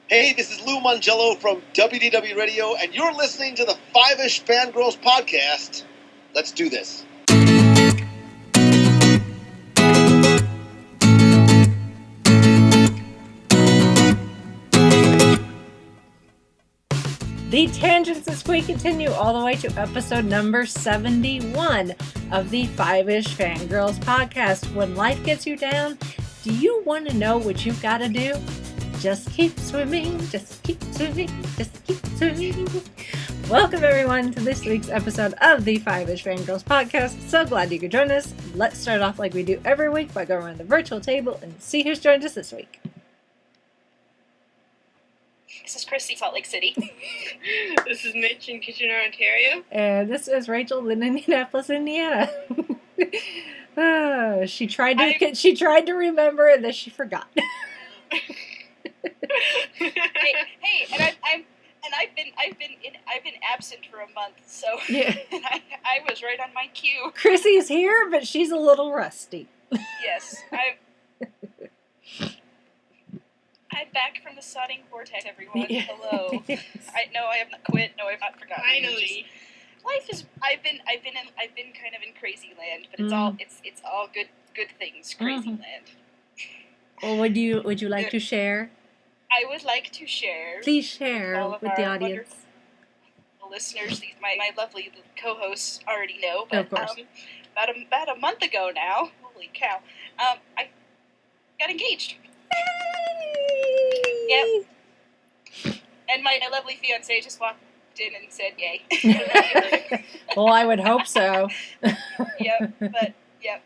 Hey, this is Lou Mangello from WDW Radio, and you're listening to the Five-ish Fangirls podcast. Let's do this. The tangents this week continue all the way to episode number 71 of the Five-ish Fangirls podcast. When life gets you down, do you want to know what you've got to do? Just keep swimming, just keep swimming, just keep swimming. Welcome everyone to this week's episode of the Five-ish Fangirls podcast. So glad you could join us. Let's start off like we do every week by going around the virtual table and see who's joined us this week. This is Christy, Salt Lake City. This is Mitch in Kitchener, Ontario. And this is Rachel in Indianapolis, Indiana. She tried to remember and then she forgot. hey, and I've been absent for a month, so yeah. I was right on my cue. Chrissy's here, but she's a little rusty. Yes, I'm back from the sodding vortex, everyone. Yeah. Hello. Yes. I have not quit. No, I've not forgotten. Finally. Life is. I've been kind of in crazy land, but it's all good things. Crazy land. Well, would you like to share? I would like to share. Please share with the audience. Listeners, my lovely co-hosts already know, but of course. About a month ago now, holy cow, I got engaged. Yay! Yep. And my lovely fiance just walked in and said, "Yay." Well, I would hope so. Yep. But yeah,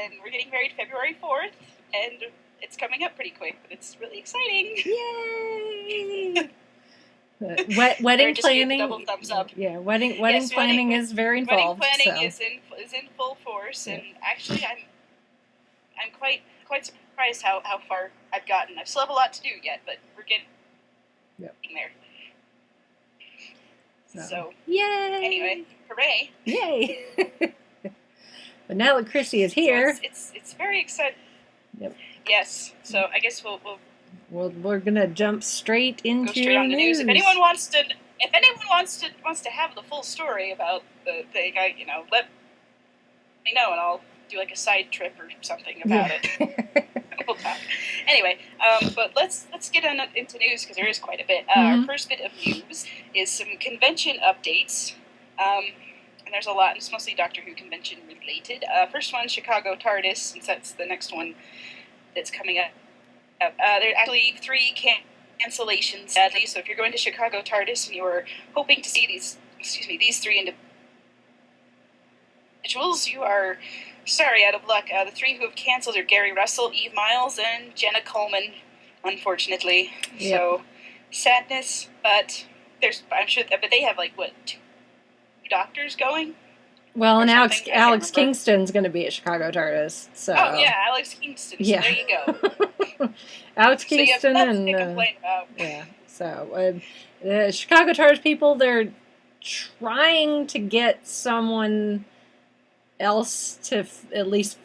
and we're getting married February 4th, and it's coming up pretty quick, but it's really exciting. Yay! Wedding planning. Double thumbs up. Yeah, wedding planning is very involved. Wedding planning is in full force, and actually, I'm quite surprised how far I've gotten. I still have a lot to do yet, but we're getting there. So yay! Anyway, hooray! Yay! But now that Chrissy is here, so it's very exciting. Yep. Yes. So I guess we're gonna jump straight into go straight on the news. If anyone wants to have the full story about the thing, let me know, and I'll do like a side trip or something about it. We'll talk. Anyway, but let's get into news because there is quite a bit. Our first bit of news is some convention updates. And there's a lot, and it's mostly Doctor Who convention related. First one, Chicago TARDIS, since that's the next one that's coming up. There are actually 3 cancellations, sadly. So if you're going to Chicago TARDIS and you're hoping to see these 3 individuals, you are sorry, out of luck. The 3 who have canceled are Gary Russell, Eve Miles, and Jenna Coleman, unfortunately. Yep. So sadness, but I'm sure, but they have 2 doctors going. Well, and Alex Kingston's going to be at Chicago TARDIS. So. Oh yeah, Alex Kingston. So there you go. Alex Kingston so you have nothing to complain about. Yeah. So the Chicago TARDIS people, they're trying to get someone else to at least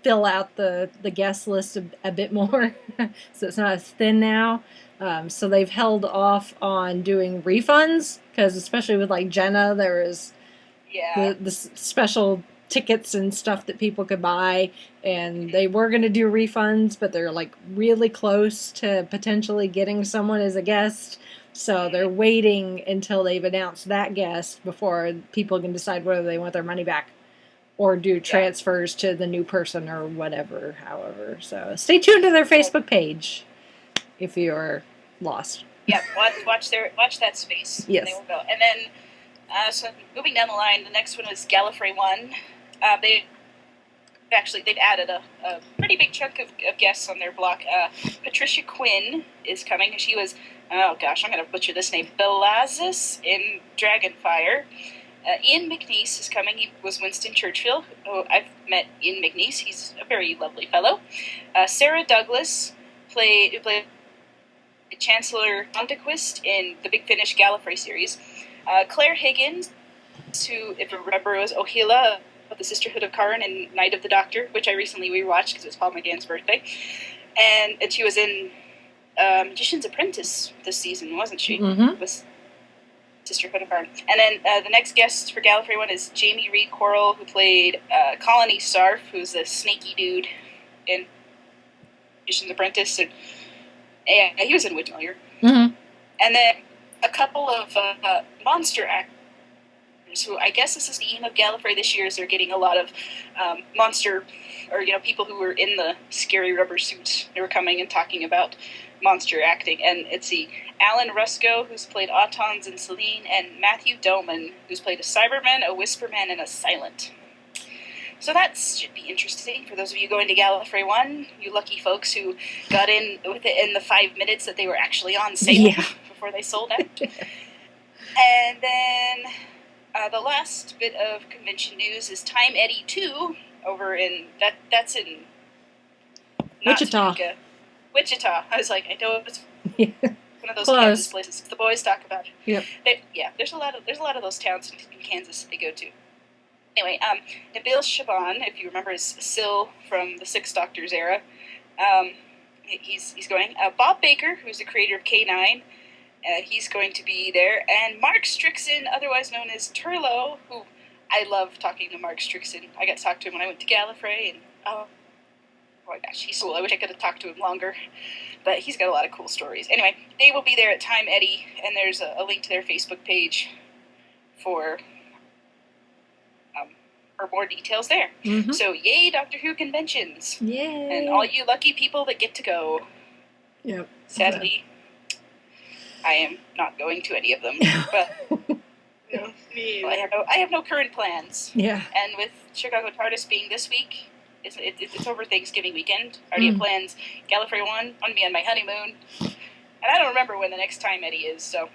fill out the guest list a bit more, so it's not as thin now. So they've held off on doing refunds because, especially with Jenna, there is the special tickets and stuff that people could buy, and they were going to do refunds, but they're really close to potentially getting someone as a guest. So they're waiting until they've announced that guest before people can decide whether they want their money back or do transfers to the new person or whatever. However, so stay tuned to their Facebook page if you're lost. Yeah, watch that space. Yes. And they will go. And then, so moving down the line, the next one was Gallifrey 1. They've added a pretty big chunk of guests on their block. Patricia Quinn is coming. She was, I'm going to butcher this name, Belazis in Dragonfire. Ian McNeice is coming. He was Winston Churchill. Oh, I've met Ian McNeice. He's a very lovely fellow. Sarah Douglas played Chancellor Montequist in the Big Finish Gallifrey series. Claire Higgins, who, if you remember, was Ohila of the Sisterhood of Karen and Night of the Doctor, which I recently rewatched because it was Paul McGann's birthday. And she was in Magician's Apprentice this season, wasn't she? Mm-hmm. With Sisterhood of Harm. And then the next guest for Gallifrey 1 is Jamie Reed Coral, who played Colony Sarf, who's a snaky dude in Magician's Apprentice. And he was in Woodmiller. Mm-hmm. And then a couple of monster actors, who I guess this is the aim of Gallifrey this year, is they're getting a lot of monster, or people who were in the scary rubber suits. They were coming and talking about monster acting, and it's Alan Rusko, who's played Autons and Celine, and Matthew Doman, who's played a Cyberman, a Whisperman, and a Silent. So that should be interesting for those of you going to Gallifrey 1, you lucky folks who got in with it in the 5 minutes that they were actually on sale before they sold out. And then the last bit of convention news is Time Eddie 2 over in that's in Wichita. Wichita. I was like, I know it's one of those Kansas places the boys talk about. Yep. There's a lot of those towns in Kansas they go to. Anyway, Nabil Shaban, if you remember, is Syl from the Six Doctors era. He's going. Bob Baker, who's the creator of K9, he's going to be there. And Mark Strickson, otherwise known as Turlo, who I love talking to Mark Strickson. I got to talk to him when I went to Gallifrey, and oh my gosh, he's cool. I wish I could have talked to him longer, but he's got a lot of cool stories. Anyway, they will be there at Time Eddie, and there's a link to their Facebook page for more details there. Mm-hmm. So yay, Doctor Who conventions. Yay. And all you lucky people that get to go. Yep. Sadly, I am not going to any of them. But No, me well, I have no current plans. Yeah. And with Chicago TARDIS being this week, it's over Thanksgiving weekend. I already have plans. Gallifrey 1, I'm going to be on my honeymoon. And I don't remember when the next Time Eddie is, so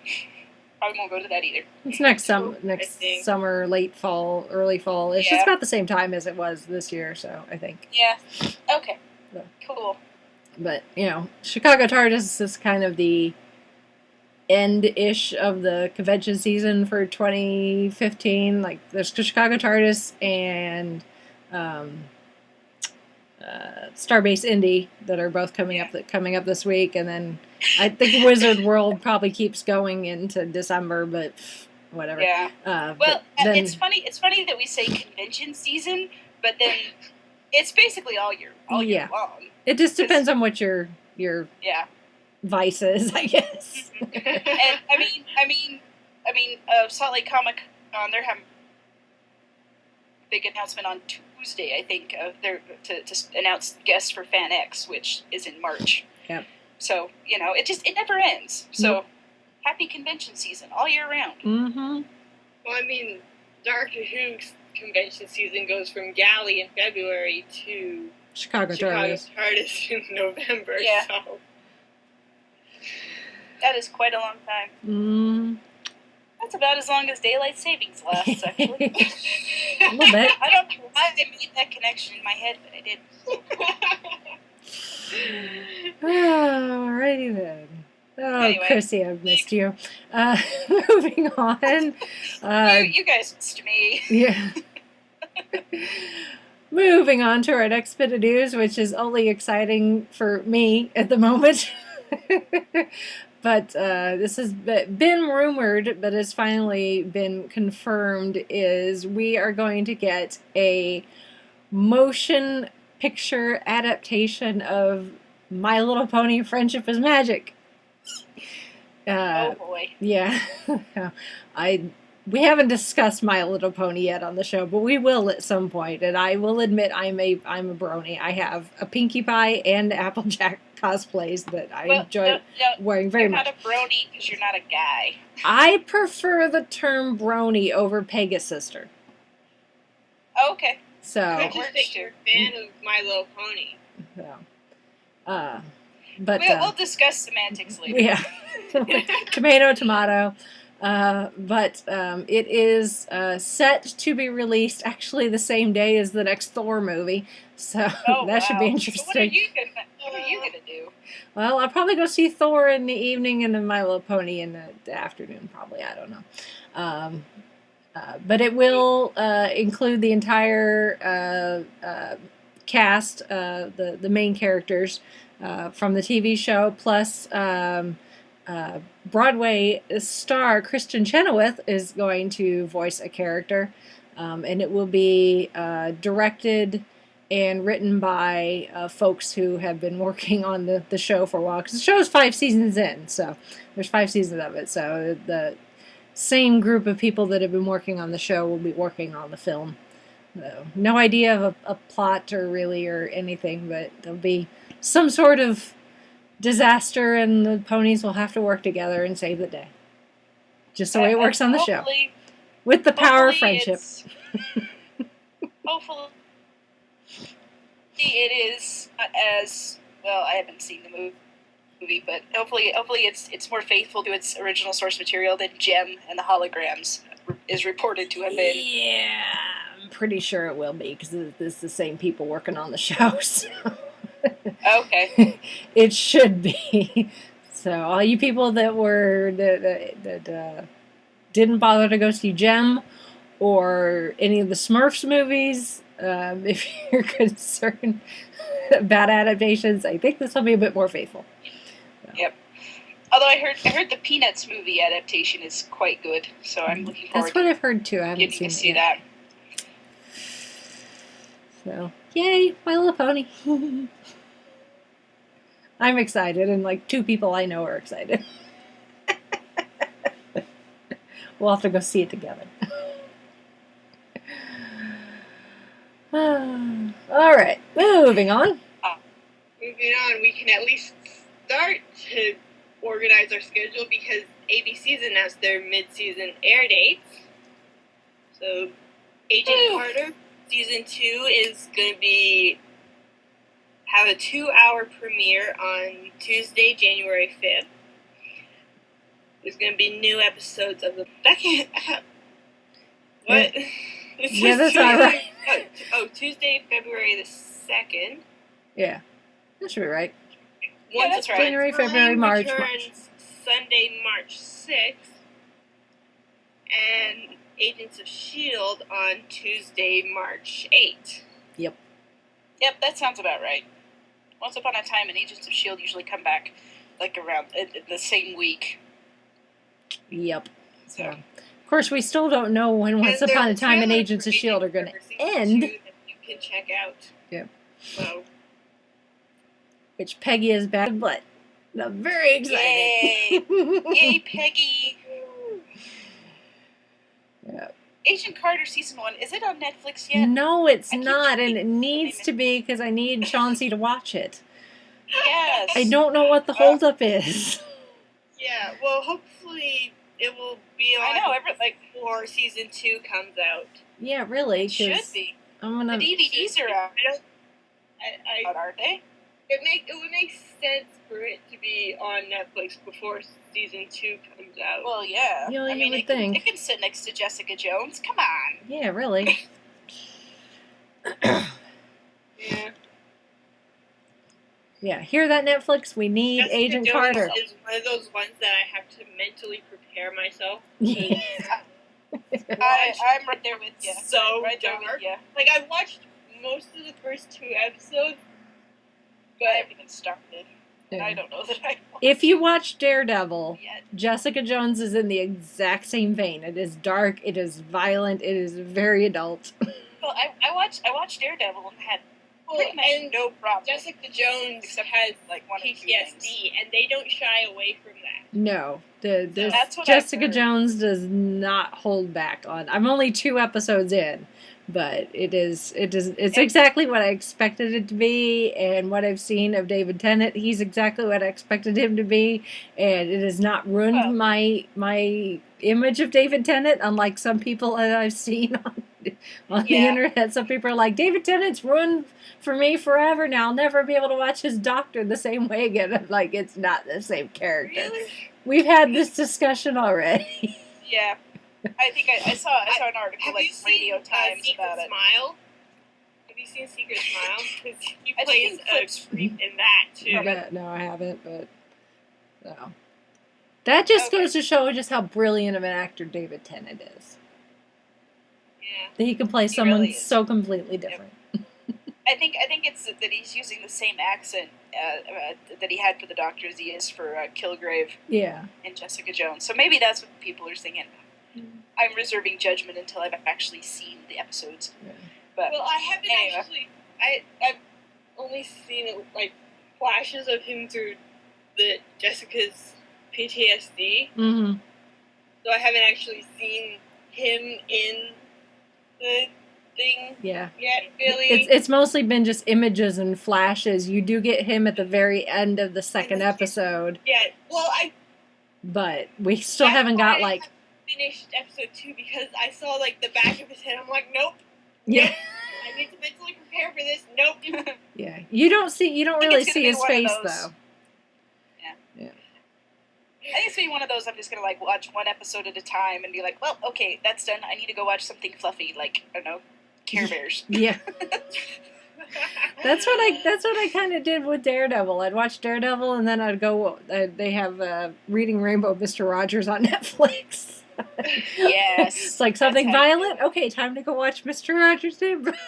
probably won't go to that either. It's next summer, late fall, early fall. It's just about the same time as it was this year, so I think. Yeah. Okay. So. Cool. But, Chicago TARDIS is kind of the end-ish of the convention season for 2015. Like, there's Chicago TARDIS and Starbase Indy that are both coming up this week, and then I think Wizard World probably keeps going into December, but whatever. Yeah. Well, it's funny that we say convention season, but then it's basically all year long. It just depends on what your vice is, I guess. And I mean, Salt Lake Comic Con, they're having a big announcement on Tuesday, I think, to announce guests for Fan X, which is in March. Yep. So, it never ends. So, happy convention season all year round. Mm-hmm. Well, I mean, Doctor Who's convention season goes from Galley in February to Chicago TARDIS in November. Yeah. So. That is quite a long time. Mm. That's about as long as daylight savings lasts, actually. A little bit. I don't know why I made that connection in my head, but I did. Alrighty then. Oh, Anyway. Chrissy, I've missed you. Moving on. You guys missed me. Yeah. Moving on to our next bit of news, which is only exciting for me at the moment. But this has been rumored, but has finally been confirmed, is we are going to get a motion picture adaptation of My Little Pony Friendship is Magic. Oh boy. Yeah. We haven't discussed My Little Pony yet on the show, but we will at some point. And I will admit I'm a brony. I have a Pinkie Pie and Applejack cosplays that I enjoy wearing very much. You're not a brony because you're not a guy. I prefer the term brony over Pegasister. Oh, okay. So. I just think you're a fan of My Little Pony. Yeah. But we'll discuss semantics later. Yeah. Tomato. But it is set to be released actually the same day as the next Thor movie, so that should be interesting. So what are you gonna do? Well, I'll probably go see Thor in the evening and then My Little Pony in the afternoon, probably. I don't know. But it will include the entire cast, the main characters. from the TV show, plus Broadway star Kristen Chenoweth is going to voice a character, and it will be directed and written by folks who have been working on the show for a while. Because the show is 5 seasons in, so there's 5 seasons of it. So the same group of people that have been working on the show will be working on the film. No idea of a plot or anything, but there'll be some sort of disaster and the ponies will have to work together and save the day. Just the way it works on the show. With the power of friendship. Hopefully it is as well. I haven't seen the movie, but hopefully it's more faithful to its original source material than Gem and the Holograms is reported to have been. Yeah, I'm pretty sure it will be because it's the same people working on the show. So. Okay. It should be. So all you people that didn't bother to go see Gem or any of the Smurfs movies, if you're concerned about adaptations, I think this will be a bit more faithful. So. Yep. Although I heard the Peanuts movie adaptation is quite good, so I'm looking forward. That's what I've heard too. I haven't getting seen to see that. So yay, My Little Pony. I'm excited, and like 2 people I know are excited. We'll have to go see it together. All right, moving on. Moving on, we can at least start to organize our schedule because ABC's announced their mid-season air dates. So, Agent Carter season 2 is going to have a 2-hour premiere on Tuesday, January 5th. There's going to be new episodes of the... What? Yeah, that's all right. Tuesday, February the 2nd. Yeah, that should be right. Yeah, that's right. January, February, March. Sunday, March 6th. And Agents of S.H.I.E.L.D. on Tuesday, March 8th. Yep, that sounds about right. Once Upon a Time and Agents of S.H.I.E.L.D. usually come back like around the same week. Yep. So, of course, we still don't know when Once Upon a Time and Agents of S.H.I.E.L.D. are going to end. That you can check out. Yep. So. Which Peggy is back, but I'm very excited. Yay, Peggy! Yeah. Agent Carter season 1, is it on Netflix yet? No, it's not, and it needs to be because I need Chauncey to watch it. Yes. I don't know what the holdup is. Yeah, well, hopefully it will be on before season 2 comes out. Yeah, really. It should be. I'm gonna. The DVDs are out. Aren't they? It would make sense for it to be on Netflix before season 2 comes out. Well, yeah. You would think. It can sit next to Jessica Jones. Come on. Yeah, really. Yeah. Yeah, hear that, Netflix? We need Jessica Agent Jones Carter. is one of those ones that I have to mentally prepare myself. Yeah. I'm right there with you. So right there dark. with you. Like, I watched most of the first 2 episodes, but I haven't even started. Yeah. I don't know that I will. If you watch Daredevil, Yet. Jessica Jones is in the exact same vein. It is dark, it is violent, it is very adult. Well, I watched Daredevil and had pretty much no problem. Jessica Jones has like one PTSD, or two things. and they don't shy away from that. No, That's what Jessica I've heard. Jones does not hold back on. I'm only 2 episodes in, but it's exactly what I expected it to be, and what I've seen of David Tennant, he's exactly what I expected him to be, and it has not ruined my image of David Tennant, unlike some people that I've seen on the internet. Some people are like, David Tennant's ruined for me forever now. I'll never be able to watch his Doctor the same way again. I'm like, it's not the same character. Really? We've had this discussion already. Yeah. I think I saw an article like Radio Times Secret about it. Smile? Have you seen Secret Smile? Because he I've plays seen a clips. creep in that too. No, I haven't, but no. That just goes to show just how brilliant of an actor David Tennant is. Yeah. That he can play someone really is. so completely different. I think it's that he's using the same accent that he had for the Doctor as he is for Kilgrave. Yeah. And Jessica Jones. So maybe that's what people are thinking. I'm reserving judgment until I've actually seen the episodes. Yeah. But well, I haven't actually. I've only seen like flashes of him through the Jessica's PTSD. Mm-hmm. So I haven't actually seen him in the thing yet, really. It's mostly been just images and flashes. You do get him at the very end of the second episode. Yeah, well, but we still haven't got like... finished episode 2 because I saw like the back of his head. I'm like, nope. Yeah. Nope. I need to mentally prepare for this. Nope. Yeah. You don't really see his face though. Yeah. I think it's gonna be one of those I'm just gonna like watch one episode at a time and be like, well, okay, that's done. I need to go watch something fluffy, like, I don't know, Care Bears. Yeah. That's what I kind of did with Daredevil. I'd watch Daredevil and then I'd go. They have Reading Rainbow, Mr. Rogers on Netflix. Yes. It's like something violent. Okay, time to go watch Mr. Rogers' Neighborhood.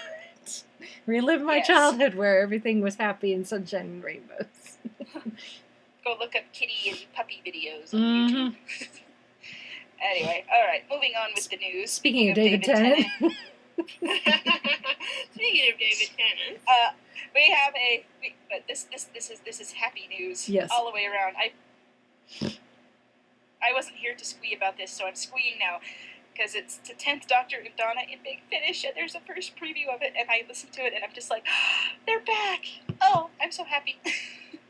Relive my childhood where everything was happy and sunshine and rainbows. Go look up kitty and puppy videos on YouTube. Anyway, all right, moving on with the news. Speaking of David Tennant. Speaking of David Tennant, we have but this is happy news. Yes. All the way around. I wasn't here to squee about this, so I'm squeeing now because it's the 10th Doctor and Donna in Big Finish, and there's a first preview of it, and I listened to it, and I'm just like, they're back! Oh, I'm so happy.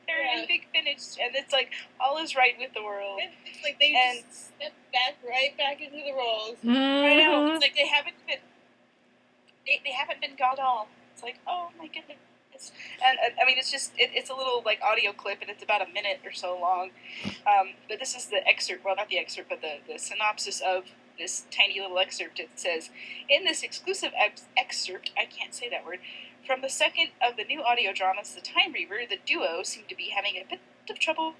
They're in Big Finish, and it's like all is right with the world. It's like they just stepped right back into the roles. I know. It's like they haven't been god all. It's like, oh my goodness. And I mean, it's just it's a little like audio clip, and it's about a minute or so long. But this is the excerpt. Well, not the excerpt, but the synopsis of this tiny little excerpt. It says, in this exclusive excerpt, I can't say that word, from the second of the new audio dramas, The Time Reaver, the duo seem to be having a bit of trouble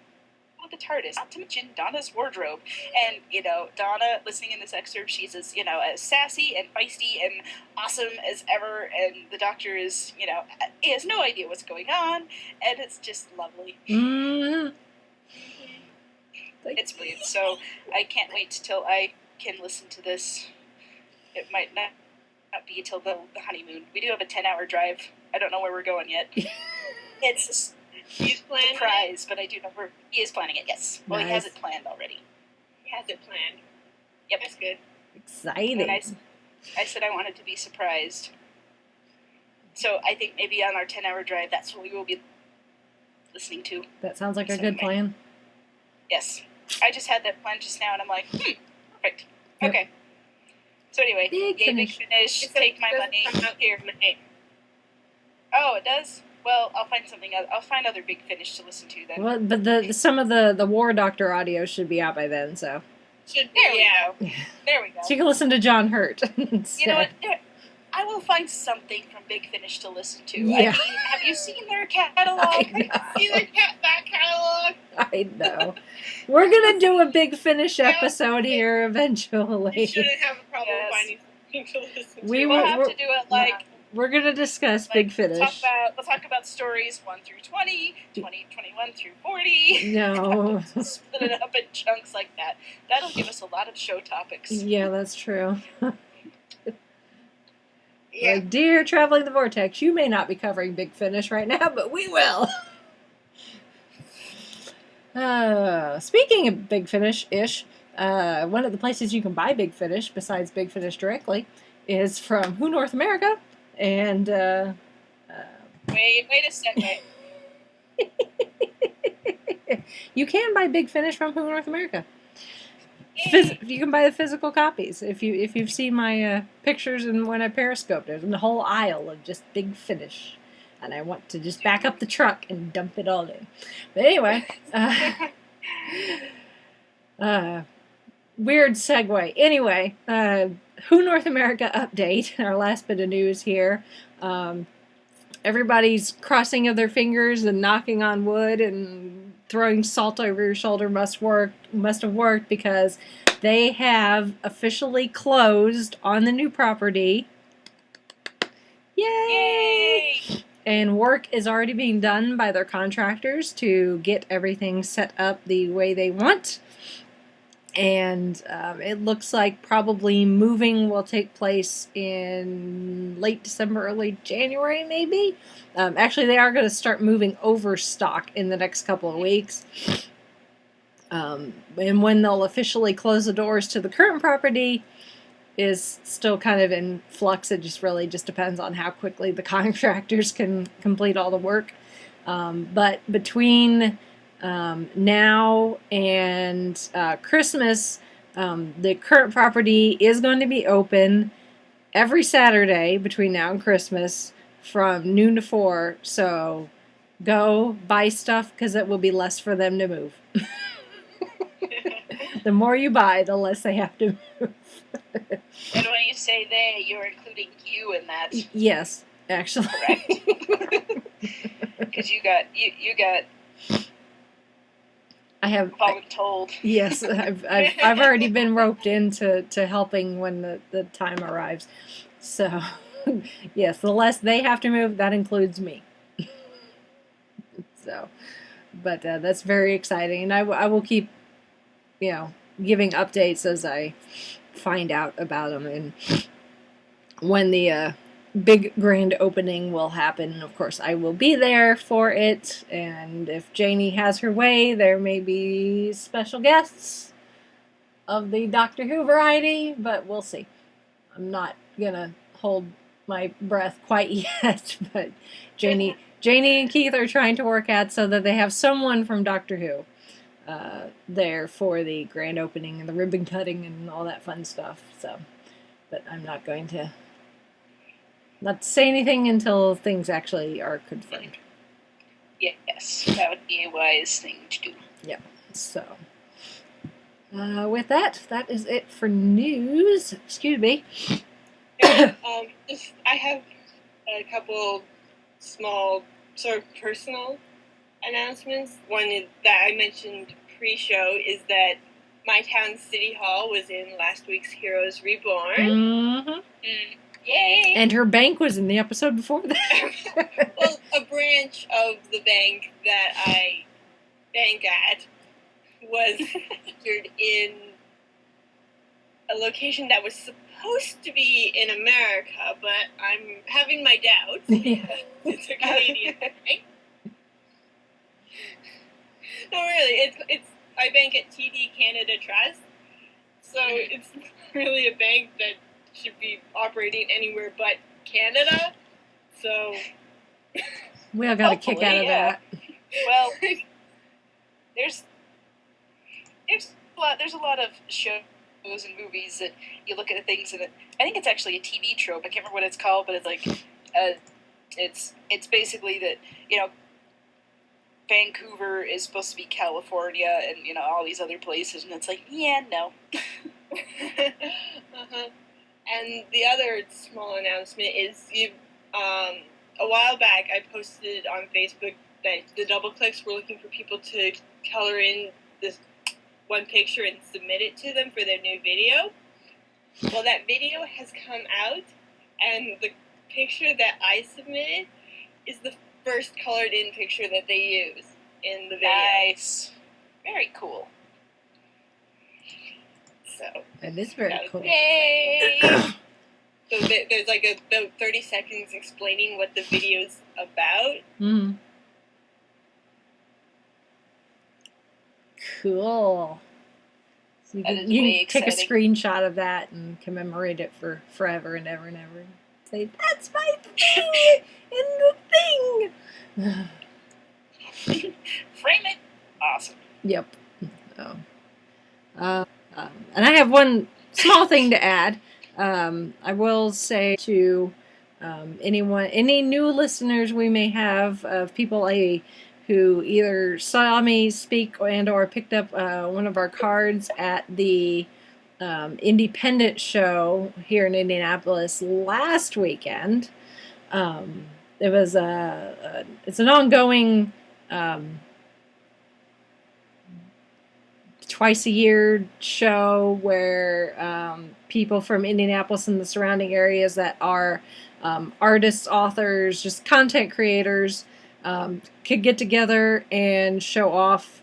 with the TARDIS, not to mention Donna's wardrobe. And, Donna, listening in this excerpt, she's as, as sassy and feisty and awesome as ever, and the Doctor is, he has no idea what's going on, and it's just lovely. Mm-hmm. It's brilliant. So I can't wait till I can listen to this. It might not be till the honeymoon. We do have a 10-hour drive. I don't know where we're going yet. It's He's planning surprise, but I do know he is planning it, yes. Well, Nice. he has it planned already. He has it planned. Yep. That's good. Exciting. And I said I wanted to be surprised. So I think maybe on our 10-hour drive, that's what we will be listening to. That sounds like a good plan. Yes. I just had that plan just now, and I'm like, perfect. Yep. Okay. So anyway, Big Finish. Take my money. Come out here tonight. Oh, it does? Well, I'll find something else. I'll find other Big Finish to listen to then. Well, but some of the War Doctor audio should be out by then, so. Should be, There we go. So you can listen to John Hurt. You know what? I will find something from Big Finish to listen to. Yeah. I mean, have you seen their catalog? See the back catalog? I know. We're going to do a Big Finish episode here eventually. You shouldn't have a problem finding something to listen to. We'll have to do it like... We're going to discuss Big Finish. We'll talk about stories 1 through 20, 21 through 40. No. Split it up in chunks like that. That'll give us a lot of show topics. Yeah, that's true. Yeah. Like, dear Traveling the Vortex, you may not be covering Big Finish right now, but we will. Speaking of Big Finish-ish, one of the places you can buy Big Finish, besides Big Finish directly, is from Who North America. And, Wait a second. You can buy Big Finish from Who North America. You can buy the physical copies. If you've seen my pictures and when I periscoped, there's a whole aisle of just Big Finish, and I want to just back up the truck and dump it all in. But anyway, weird segue. Anyway, Who North America update. Our last bit of news here. Everybody's crossing of their fingers and knocking on wood and throwing salt over your shoulder must have worked because they have officially closed on the new property. Yay! And work is already being done by their contractors to get everything set up the way they want. And it looks like probably moving will take place in late December, early January, maybe. Actually, they are going to start moving overstock in the next couple of weeks. And when they'll officially close the doors to the current property is still kind of in flux. It just really just depends on how quickly the contractors can complete all the work. But between now and Christmas, the current property is going to be open every Saturday between now and Christmas from noon to 4. So go buy stuff because it will be less for them to move. The more you buy, the less they have to move. And when you say they, you're including you in that. Yes, actually. Correct. Because you got. I have voluntold. Yes, I've already been roped into helping when the time arrives. So, yes, the less they have to move, that includes me. So, but that's very exciting, and I will keep, giving updates as I find out about them and when the big grand opening will happen. Of course, I will be there for it, and if Janie has her way, there may be special guests of the Doctor Who variety, but we'll see. I'm not gonna hold my breath quite yet, but Janie and Keith are trying to work out so that they have someone from Doctor Who there for the grand opening and the ribbon cutting and all that fun stuff. So, but I'm not going to not say anything until things actually are confirmed. Yes, that would be a wise thing to do. Yeah. So, with that is it for news. Excuse me. I have a couple small sort of personal announcements. One that I mentioned pre-show is that my town City Hall was in last week's Heroes Reborn. Mm-hmm. Yay! And her bank was in the episode before that. Well, a branch of the bank that I bank at was featured in a location that was supposed to be in America, but I'm having my doubts. It's a Canadian bank. No, really, it's I bank at TD Canada Trust, so it's really a bank that should be operating anywhere but Canada. So we all got a kick out of that. Well, there's a lot of shows and movies that you look at things and I think it's actually a TV trope. I can't remember what it's called, but it's like it's basically that Vancouver is supposed to be California and all these other places, and it's like no. And the other small announcement is a while back I posted on Facebook that the Double Clicks were looking for people to color in this one picture and submit it to them for their new video. Well, that video has come out, and the picture that I submitted is the first colored in picture that they use in the video. Nice. Very cool. So that is very cool. Yay! So there's like about 30 seconds explaining what the video's about. Mm. Cool. So you can take a screenshot of that and commemorate it for forever and ever and ever. Say, that's my thing in the thing. Frame it. Awesome. Yep. Oh. And I have one small thing to add. I will say to any new listeners we may have of people who either saw me speak and or picked up one of our cards at the independent show here in Indianapolis last weekend. It was it's an ongoing twice-a-year show where people from Indianapolis and the surrounding areas that are artists, authors, just content creators could get together and show off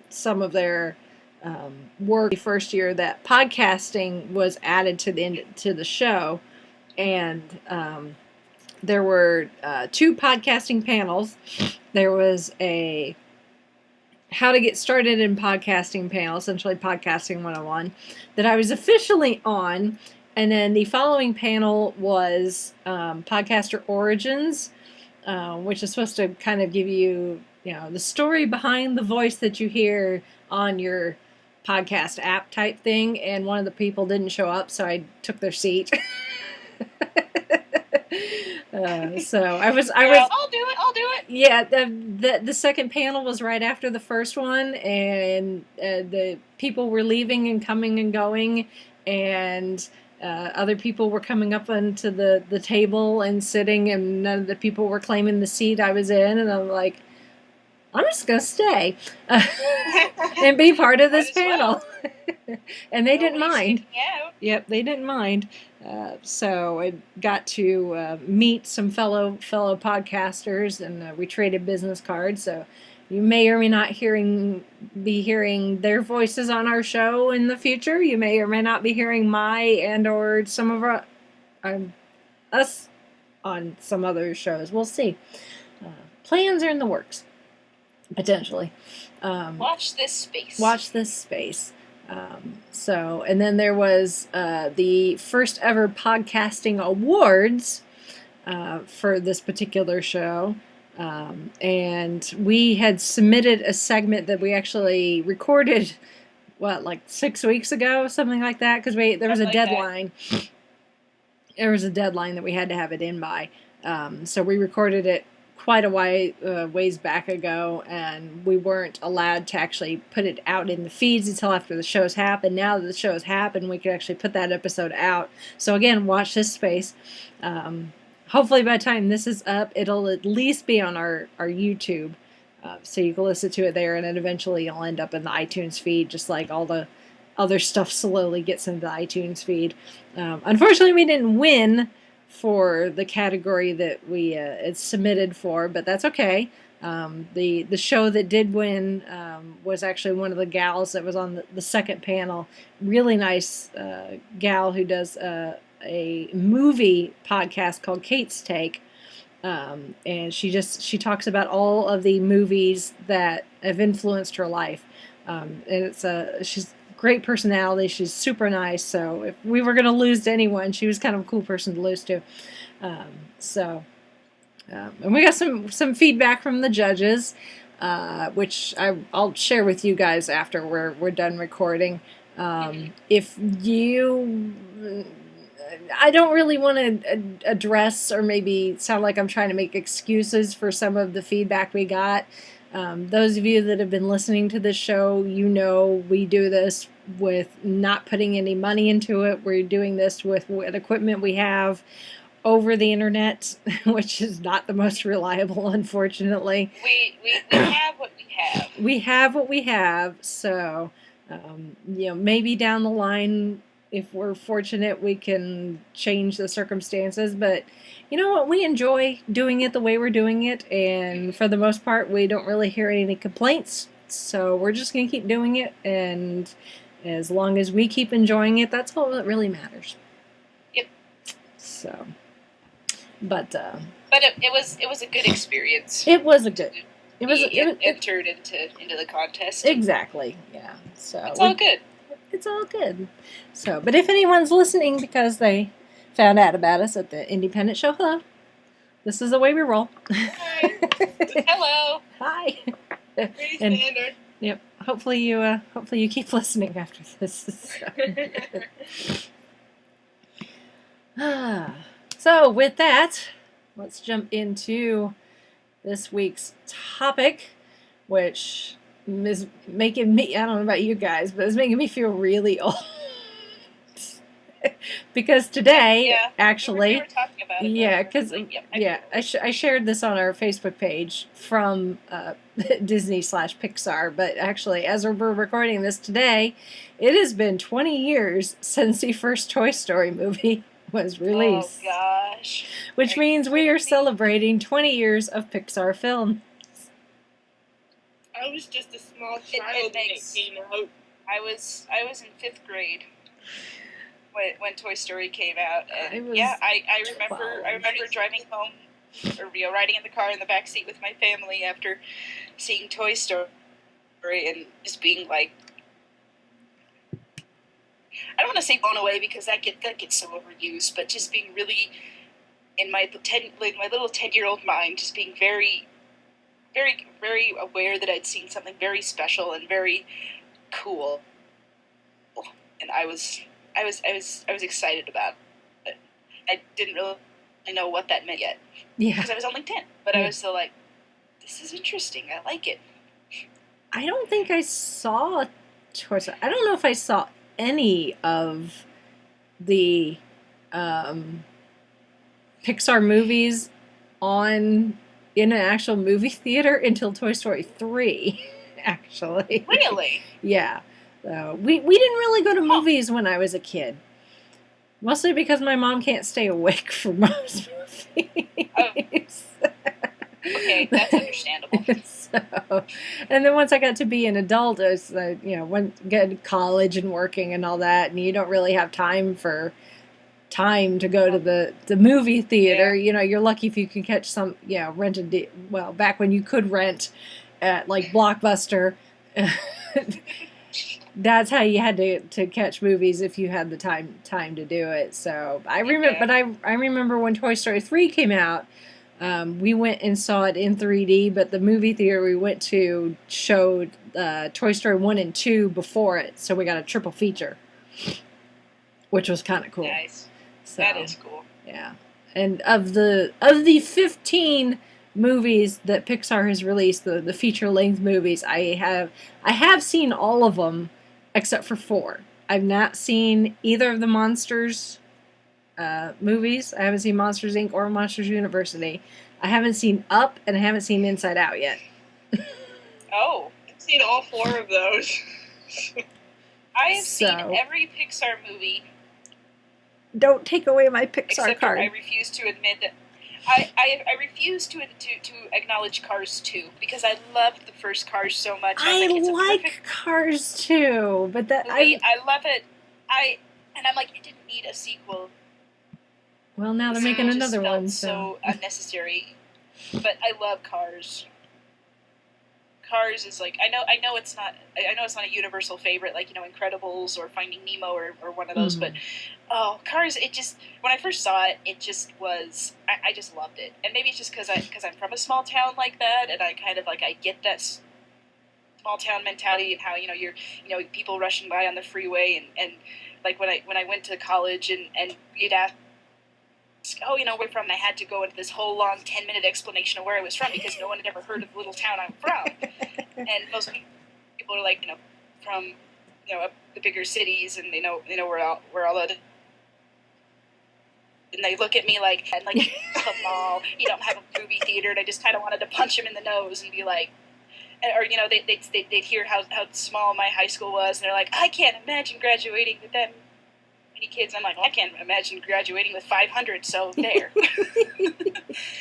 some of their work. The first year that podcasting was added to the show, and there were 2 podcasting panels. There was a how to get started in podcasting panel, essentially podcasting 101, that I was officially on. And then the following panel was podcaster origins, which is supposed to kind of give you, the story behind the voice that you hear on your podcast app type thing. And one of the people didn't show up, so I took their seat. So I was. I'll do it. Yeah, the second panel was right after the first one, and the people were leaving and coming and going, and other people were coming up onto the table and sitting, and none of the people were claiming the seat I was in, and I'm like, I'm just gonna stay and be part of this panel. And they didn't mind. Yep, they didn't mind. So I got to meet some fellow podcasters, and we traded business cards. So you may or may not be hearing their voices on our show in the future. You may or may not be hearing my or some of us on some other shows. We'll see. Plans are in the works, potentially. Watch this space. And then there was the first ever podcasting awards for this particular show. And we had submitted a segment that we actually recorded, 6 weeks ago, something like that, because there was a deadline. There was a deadline that we had to have it in by. So we recorded it quite a ways back ago, and we weren't allowed to actually put it out in the feeds until after the show's happened. Now that the show's happened, we could actually put that episode out. So again, watch this space. Hopefully by the time this is up, it'll at least be on our YouTube, so you can listen to it there, and then eventually it'll end up in the iTunes feed, just like all the other stuff slowly gets into the iTunes feed. Unfortunately, we didn't win for the category that we had submitted for, but that's okay. The show that did win was actually one of the gals that was on the second panel. Really nice gal who does a movie podcast called Kate's Take, and she talks about all of the movies that have influenced her life, and she's great personality. She's super nice. So if we were going to lose to anyone, she was kind of a cool person to lose to. And we got some feedback from the judges, which I'll share with you guys after we're done recording. If you, I don't really want to address or maybe sound like I'm trying to make excuses for some of the feedback we got. Those of you that have been listening to this show, we do this with not putting any money into it. We're doing this with what equipment we have over the internet, which is not the most reliable, unfortunately. We have what we have. We have what we have, so maybe down the line, if we're fortunate, we can change the circumstances, but you know what? We enjoy doing it the way we're doing it, and for the most part, we don't really hear any complaints, so we're just going to keep doing it, and as long as we keep enjoying it, that's all that really matters. Yep. So, but it was a good experience. It was a good. It entered into the contest. Exactly. Yeah. So it's all good. It's all good. So, but if anyone's listening because they found out about us at the independent show, hello. This is the way we roll. Hi. Hello. Hi. Pretty standard. Yep. Hopefully you keep listening after this. So with that, let's jump into this week's topic, which is making me, I don't know about you guys, but it's making me feel really old. Because today, actually, we were talking about it, because I shared this on our Facebook page from Disney/Pixar, but actually, as we're recording this today, it has been 20 years since the first Toy Story movie was released. Oh gosh. Which means we are celebrating 20 years of Pixar film. I was just a small child when it came out. I was in 5th grade when Toy Story came out, and I remember driving home, or riding in the car in the back seat with my family after seeing Toy Story, and just being like, I don't want to say blown away because that gets so overused, but just being really in my little 10-year-old mind, just being very, very, very aware that I'd seen something very special and very cool, and I was excited about it. I didn't really know what that meant yet, because I was only 10. But I was still like, this is interesting. I like it. I don't think I saw Toy Story. I don't know if I saw any of the Pixar movies in an actual movie theater until Toy Story 3, actually. Really? Yeah. We didn't really go to movies when I was a kid. Mostly because my mom can't stay awake for most movies. Okay, that's understandable. And then once I got to be an adult, I was, got to college and working and all that, and you don't really have time to go to the movie theater. Yeah. You're lucky if you can catch some, rented, back when you could rent at, like, Blockbuster. That's how you had to catch movies if you had the time to do it. So I remember, but I remember when Toy Story 3 came out, we went and saw it in 3D, but the movie theater we went to showed Toy Story 1 and 2 before it, so we got a triple feature, which was kind of cool. Nice. So, that is cool. Yeah. And of the 15 movies that Pixar has released, the feature-length movies, I have seen all of them except for 4. I've not seen either of the Monsters movies. I haven't seen Monsters, Inc. or Monsters University. I haven't seen Up, and I haven't seen Inside Out yet. Oh. I've seen all 4 of those. I have seen every Pixar movie. Don't take away my Pixar card. I refuse to admit that. I refuse to acknowledge Cars 2 because I loved the first Cars so much. I like Cars 2, but I love it. And I'm like, it didn't need a sequel. Well, now they're making another one, so unnecessary. But I love Cars. Cars is like, I know it's not a universal favorite like Incredibles or Finding Nemo or one of those, but Cars, it just, when I first saw it, it just was, I just loved it. And maybe it's just because I'm from a small town like that, and I kind of like, I get that small town mentality and how you're people rushing by on the freeway, and like when I went to college and you'd ask, where I'm from, and I had to go into this whole long 10-minute explanation of where I was from because no one had ever heard of the little town I'm from. And most people are like, from the bigger cities, and they know where all the, and they look at me like come on, you don't have a movie theater, and I just kind of wanted to punch them in the nose and be like, or they'd hear how small my high school was, and they're like, I can't imagine graduating with that many kids. I'm like, I can't imagine graduating with 500, so there.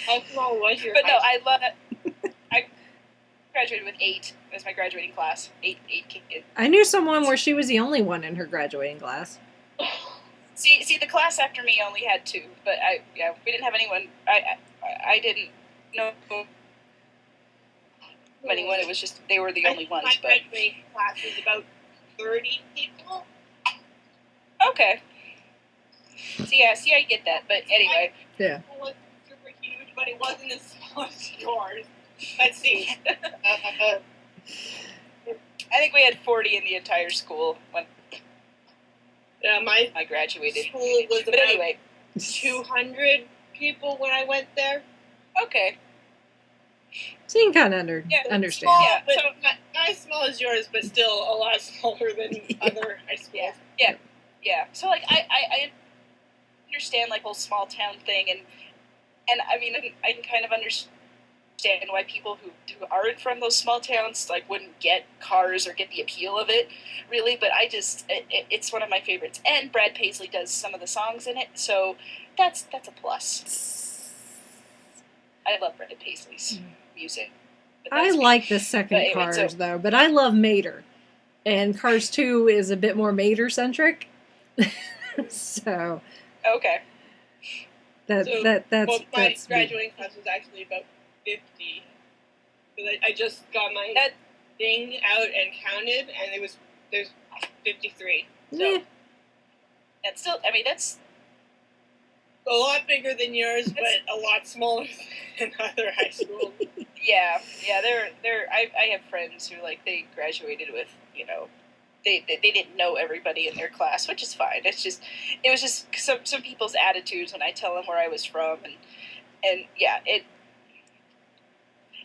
How small was your But no, I love it. I graduated with 8 as my graduating class. 8 kids. I knew someone where she was the only one in her graduating class. See, the class after me only had 2, but we didn't have anyone. I didn't know anyone. It was just they were the only ones. My graduating class was about 30 people. Okay. See, I get that, but anyway. Yeah. It was super huge, but it wasn't as small as yours. Let's see. I think we had 40 in the entire school when my I graduated. School was but about anyway, 200 people when I went there. Okay. So you can kind of understand. Small, Yeah, but so, not as small as yours, but still a lot smaller than other high schools. Yeah. So like I understand like whole small town thing, and I mean I can kind of understand understand why people who aren't from those small towns like wouldn't get Cars or get the appeal of it, really. But it's one of my favorites, and Brad Paisley does some of the songs in it, so that's a plus. I love Brad Paisley's music. I like the second anyway, Cars though, but I love Mater, and Cars 2 is a bit more Mater centric. So okay. That's my graduating class was actually about 50. Because I just got my thing out and counted, and there's 53. So yeah. That's still, I mean, that's a lot bigger than yours, but a lot smaller than other high schools. Yeah. I have friends who like they graduated with, you know, they didn't know everybody in their class, which is fine. It was just some people's attitudes when I tell them where I was from, and yeah, it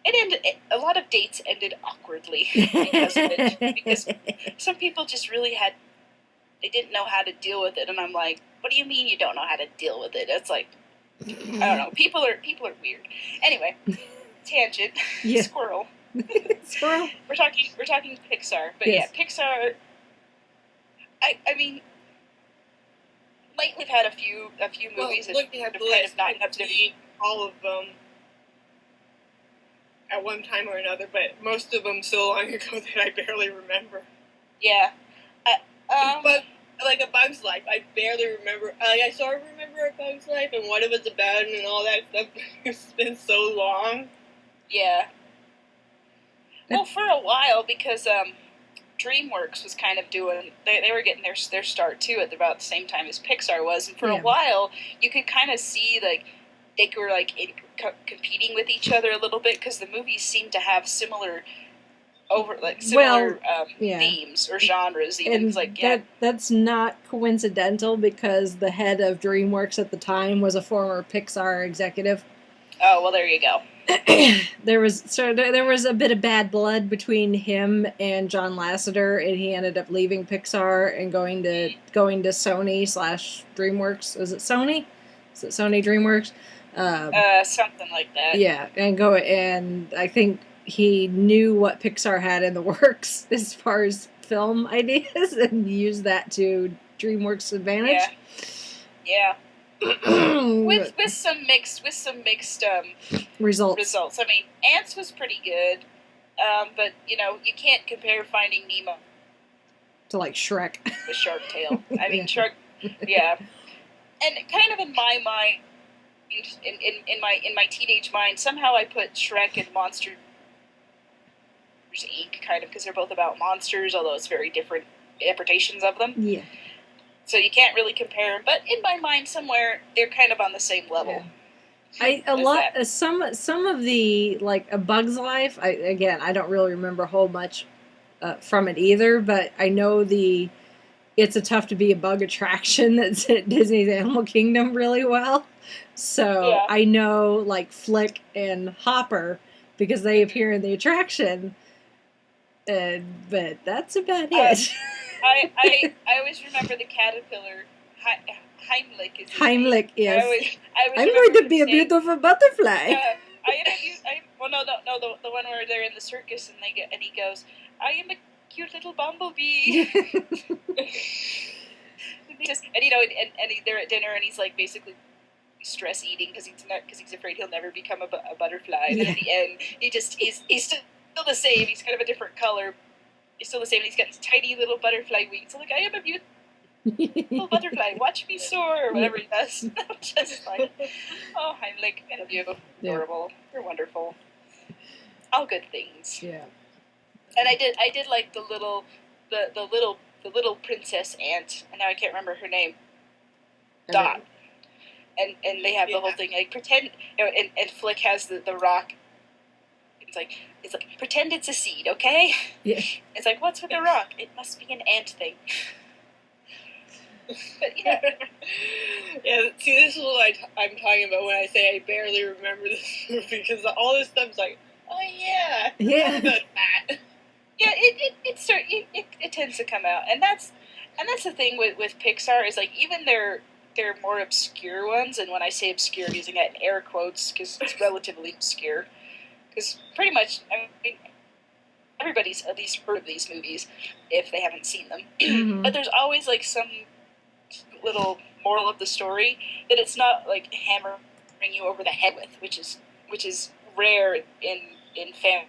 ended. A lot of dates ended awkwardly because of it, because some people just really they didn't know how to deal with it, and I'm like, what do you mean you don't know how to deal with it? It's like, I don't know. People are weird. Anyway, tangent. Yeah. Squirrel. Squirrel. We're talking Pixar, but yes. Yeah, Pixar. I mean, lately we've had a few movies that have kind of not up to all of them at one time or another, but most of them so long ago that I barely remember. Yeah. But like A Bug's Life, I barely remember. I sort of remember A Bug's Life and what it was about and all that stuff. It's been so long. Yeah. Well, for a while, because DreamWorks was kind of doing, they were getting their start too at about the same time as Pixar was, and for a while you could kind of see like they were like competing with each other a little bit because the movies seemed to have similar themes or genres, even. And like that's not coincidental because the head of DreamWorks at the time was a former Pixar executive. Oh well, there you go. There was a bit of bad blood between him and John Lasseter, and he ended up leaving Pixar and going to Sony / DreamWorks. Is it Sony? Is it Sony DreamWorks? Something like that. Yeah, and I think he knew what Pixar had in the works as far as film ideas, and used that to DreamWorks' advantage. Yeah. with some mixed results. I mean, Ants was pretty good, but you know you can't compare Finding Nemo to like Shrek with Shark Tale. I mean, Shark, yeah, and kind of in my mind, in my teenage mind, somehow I put Shrek and Monsters Inc. kind of because they're both about monsters, although it's very different interpretations of them. Yeah. So you can't really compare them, but in my mind somewhere they're kind of on the same level. Yeah. Some of the like A Bug's Life. I don't really remember a whole much from it either, but I know It's a Tough to Be a Bug attraction that's at Disney's Animal Kingdom really well. So yeah. I know like Flick and Hopper because they appear in the attraction, but that's about it. I always remember the caterpillar, Heimlich. Is Heimlich, yes. I always I'm going to be a beautiful butterfly. The one where they're in the circus and he goes, I am a cute little bumblebee. They're at dinner and he's like basically stress eating because he's afraid he'll never become a butterfly. And then at the end, he's still the same. He's kind of a different color. He's still the same. He's got these tiny little butterfly wings. So like, I am a beautiful butterfly. Watch me soar, or whatever he does. Just like, oh, Heimlich, I love you. Adorable. You're wonderful. All good things. Yeah. And I did like the little princess ant, and now I can't remember her name. Dot. And they have the whole thing like pretend, and Flick has the rock. It's like pretend it's a seed, okay? Yeah. It's like, what's with the rock? It must be an ant thing. But yeah. Yeah. See, this is what I'm talking about when I say I barely remember this movie because all this stuff's like, oh yeah, yeah, about that. Yeah, it tends to come out, and that's the thing with Pixar is like even their more obscure ones, and when I say obscure, I'm using that in air quotes because it's relatively obscure. because pretty much, I mean, everybody's at least heard of these movies if they haven't seen them. Mhm. But there's always like some little moral of the story that it's not like hammering you over the head with, which is rare in family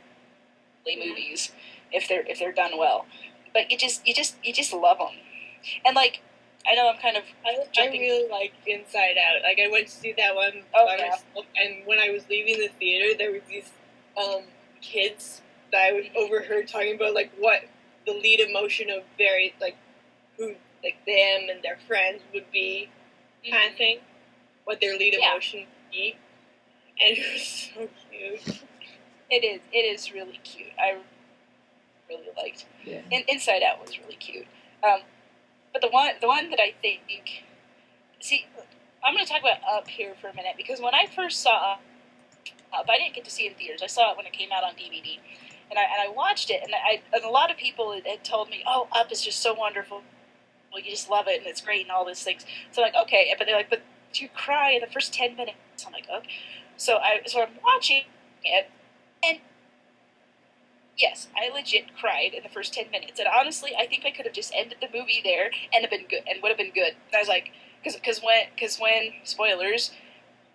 movies if they're done well. But you just love them, and like I know I'm kind of I jumping. really like Inside Out. Like I went to see that one Oh, by yeah. myself, and when I was leaving the theater, there was these kids that I overheard talking about like what the lead emotion of very like who like them and their friends would be, kind of thing. What their lead Yeah. emotion would be, and it was so cute. It is really cute. I really liked. Yeah. Inside Out was really cute. But the one that I think, see, I'm going to talk about Up here for a minute, because when I first saw Up, I didn't get to see it in theaters. I saw it when it came out on DVD, and I watched it, and a lot of people had told me, "Oh, Up is just so wonderful. Well, you just love it, and it's great, and all these things." So I'm like, okay, but they're like, "But do you cry in the first 10 minutes?" I'm like, okay. So I'm watching it, and yes, I legit cried in the first 10 minutes. And honestly, I think I could have just ended the movie there and have been good, and would have been good. And I was like, because when spoilers,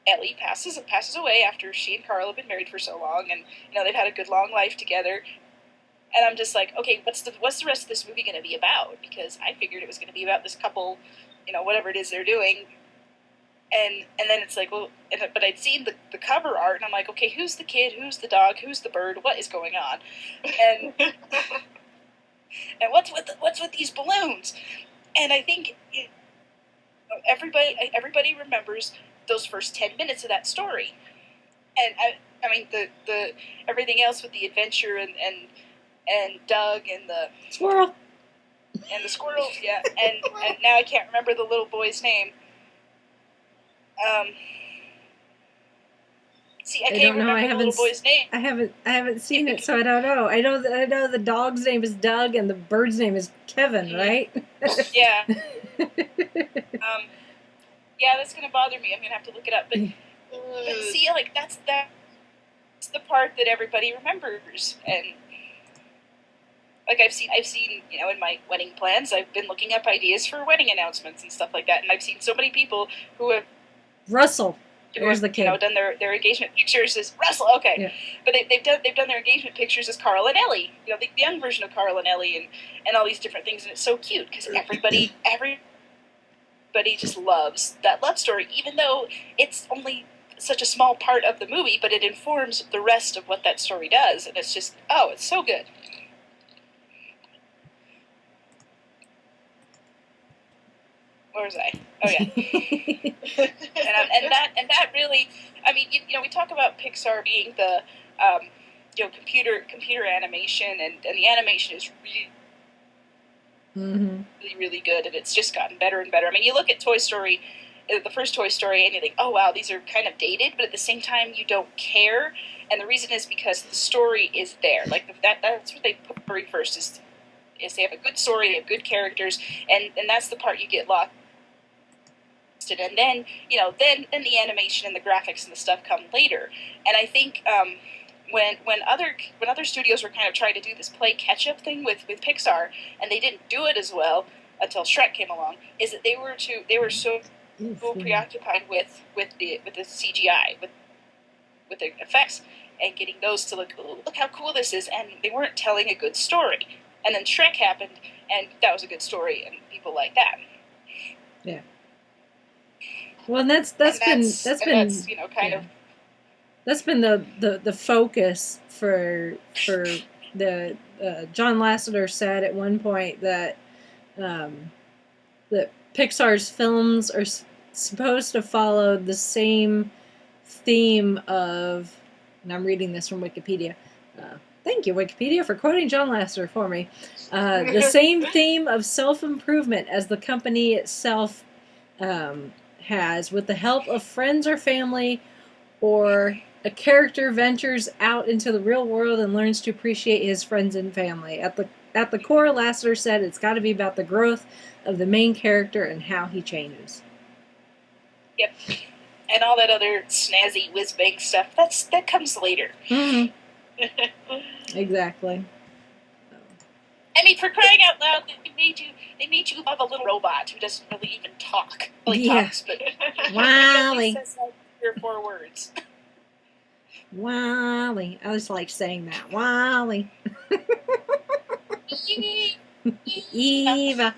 Ellie passes away after she and Carl have been married for so long, and they've had a good long life together. And I'm just like, okay, what's the rest of this movie going to be about? Because I figured it was going to be about this couple, whatever it is they're doing. And then it's like, well, but I'd seen the cover art, and I'm like, okay, who's the kid? Who's the dog? Who's the bird? What is going on? And and what's with these balloons? And I think everybody remembers those first 10 minutes of that story. And I mean the everything else with the adventure and Doug and the Squirrel. And the squirrel, yeah. And now I can't remember the little boy's name. See, I can't remember the little boy's name. I haven't seen it, so I don't know. I know the dog's name is Doug and the bird's name is Kevin, right? Yeah. Yeah, that's gonna bother me. I'm gonna have to look it up. But see, like that's the part that everybody remembers, and like I've seen, in my wedding plans, I've been looking up ideas for wedding announcements and stuff like that, and I've seen so many people who have Russell. There's the kid. Done their engagement pictures as Russell. Okay, yeah. But they've done their engagement pictures as Carl and Ellie. The young version of Carl and Ellie, and all these different things, and it's so cute because everybody just loves that love story, even though it's only such a small part of the movie, but it informs the rest of what that story does, and it's just it's so good. Where was I? Oh yeah. and that really, I mean, we talk about Pixar being the computer animation, and the animation is really good, and it's just gotten better and better. I mean, you look at Toy Story, the first Toy Story, and you think, oh wow, these are kind of dated, but at the same time you don't care, and the reason is because the story is there. Like that's what they put first is they have a good story, they have good characters, and that's the part you get lost. And then then the animation and the graphics and the stuff come later. And I think when other studios were kind of trying to do this play catch up thing with Pixar, and they didn't do it as well until Shrek came along, is that they were so preoccupied with the CGI, with the effects, and getting those to look how cool this is, and they weren't telling a good story. And then Shrek happened, and that was a good story, and people like that. Yeah. Well, and that's been kind of. That's been the focus for the John Lasseter said at one point that that Pixar's films are supposed to follow the same theme of, and I'm reading this from Wikipedia. Thank you, Wikipedia, for quoting John Lasseter for me. The same theme of self-improvement as the company itself has, with the help of friends or family, or a character ventures out into the real world and learns to appreciate his friends and family. At the core, Lasseter said it's got to be about the growth of the main character and how he changes. Yep. And all that other snazzy whiz-bang stuff, that comes later. Mm-hmm. Exactly. I mean, for crying out loud, they made you love a little robot who doesn't really even talk. Well, he talks, but Wally. he says like 3 or 4 words. Wally. I just like saying that. Wally. Eva.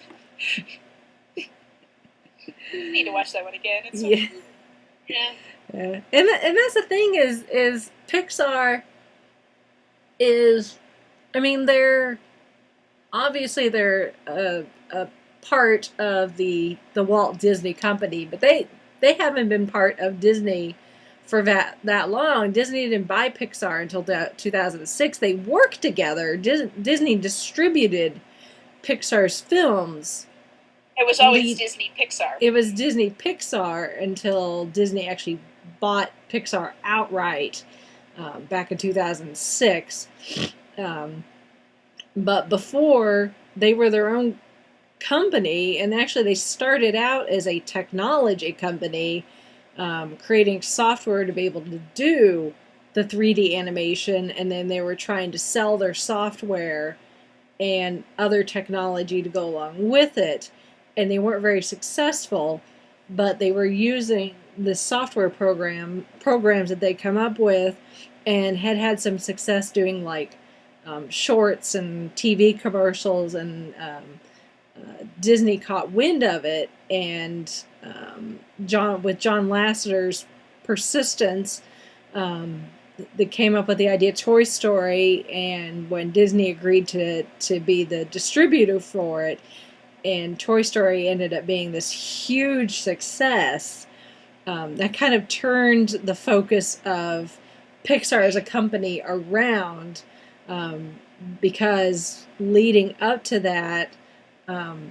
I need to watch that one again. It's so Yeah. Yeah. And that's the thing is Pixar is, I mean, they're obviously they're a part of the Walt Disney Company, but they haven't been part of Disney for that long. Disney didn't buy Pixar until 2006. They worked together. Disney distributed Pixar's films. It was always Disney Pixar. It was Disney Pixar until Disney actually bought Pixar outright back in 2006. But before, they were their own company, and actually they started out as a technology company, creating software to be able to do the 3D animation, and then they were trying to sell their software and other technology to go along with it, and they weren't very successful, but they were using the software programs that they come up with, and had some success doing like shorts and TV commercials, and Disney caught wind of it, and John Lasseter's persistence, they came up with the idea of Toy Story, and when Disney agreed to be the distributor for it, and Toy Story ended up being this huge success, that kind of turned the focus of Pixar as a company around, because leading up to that,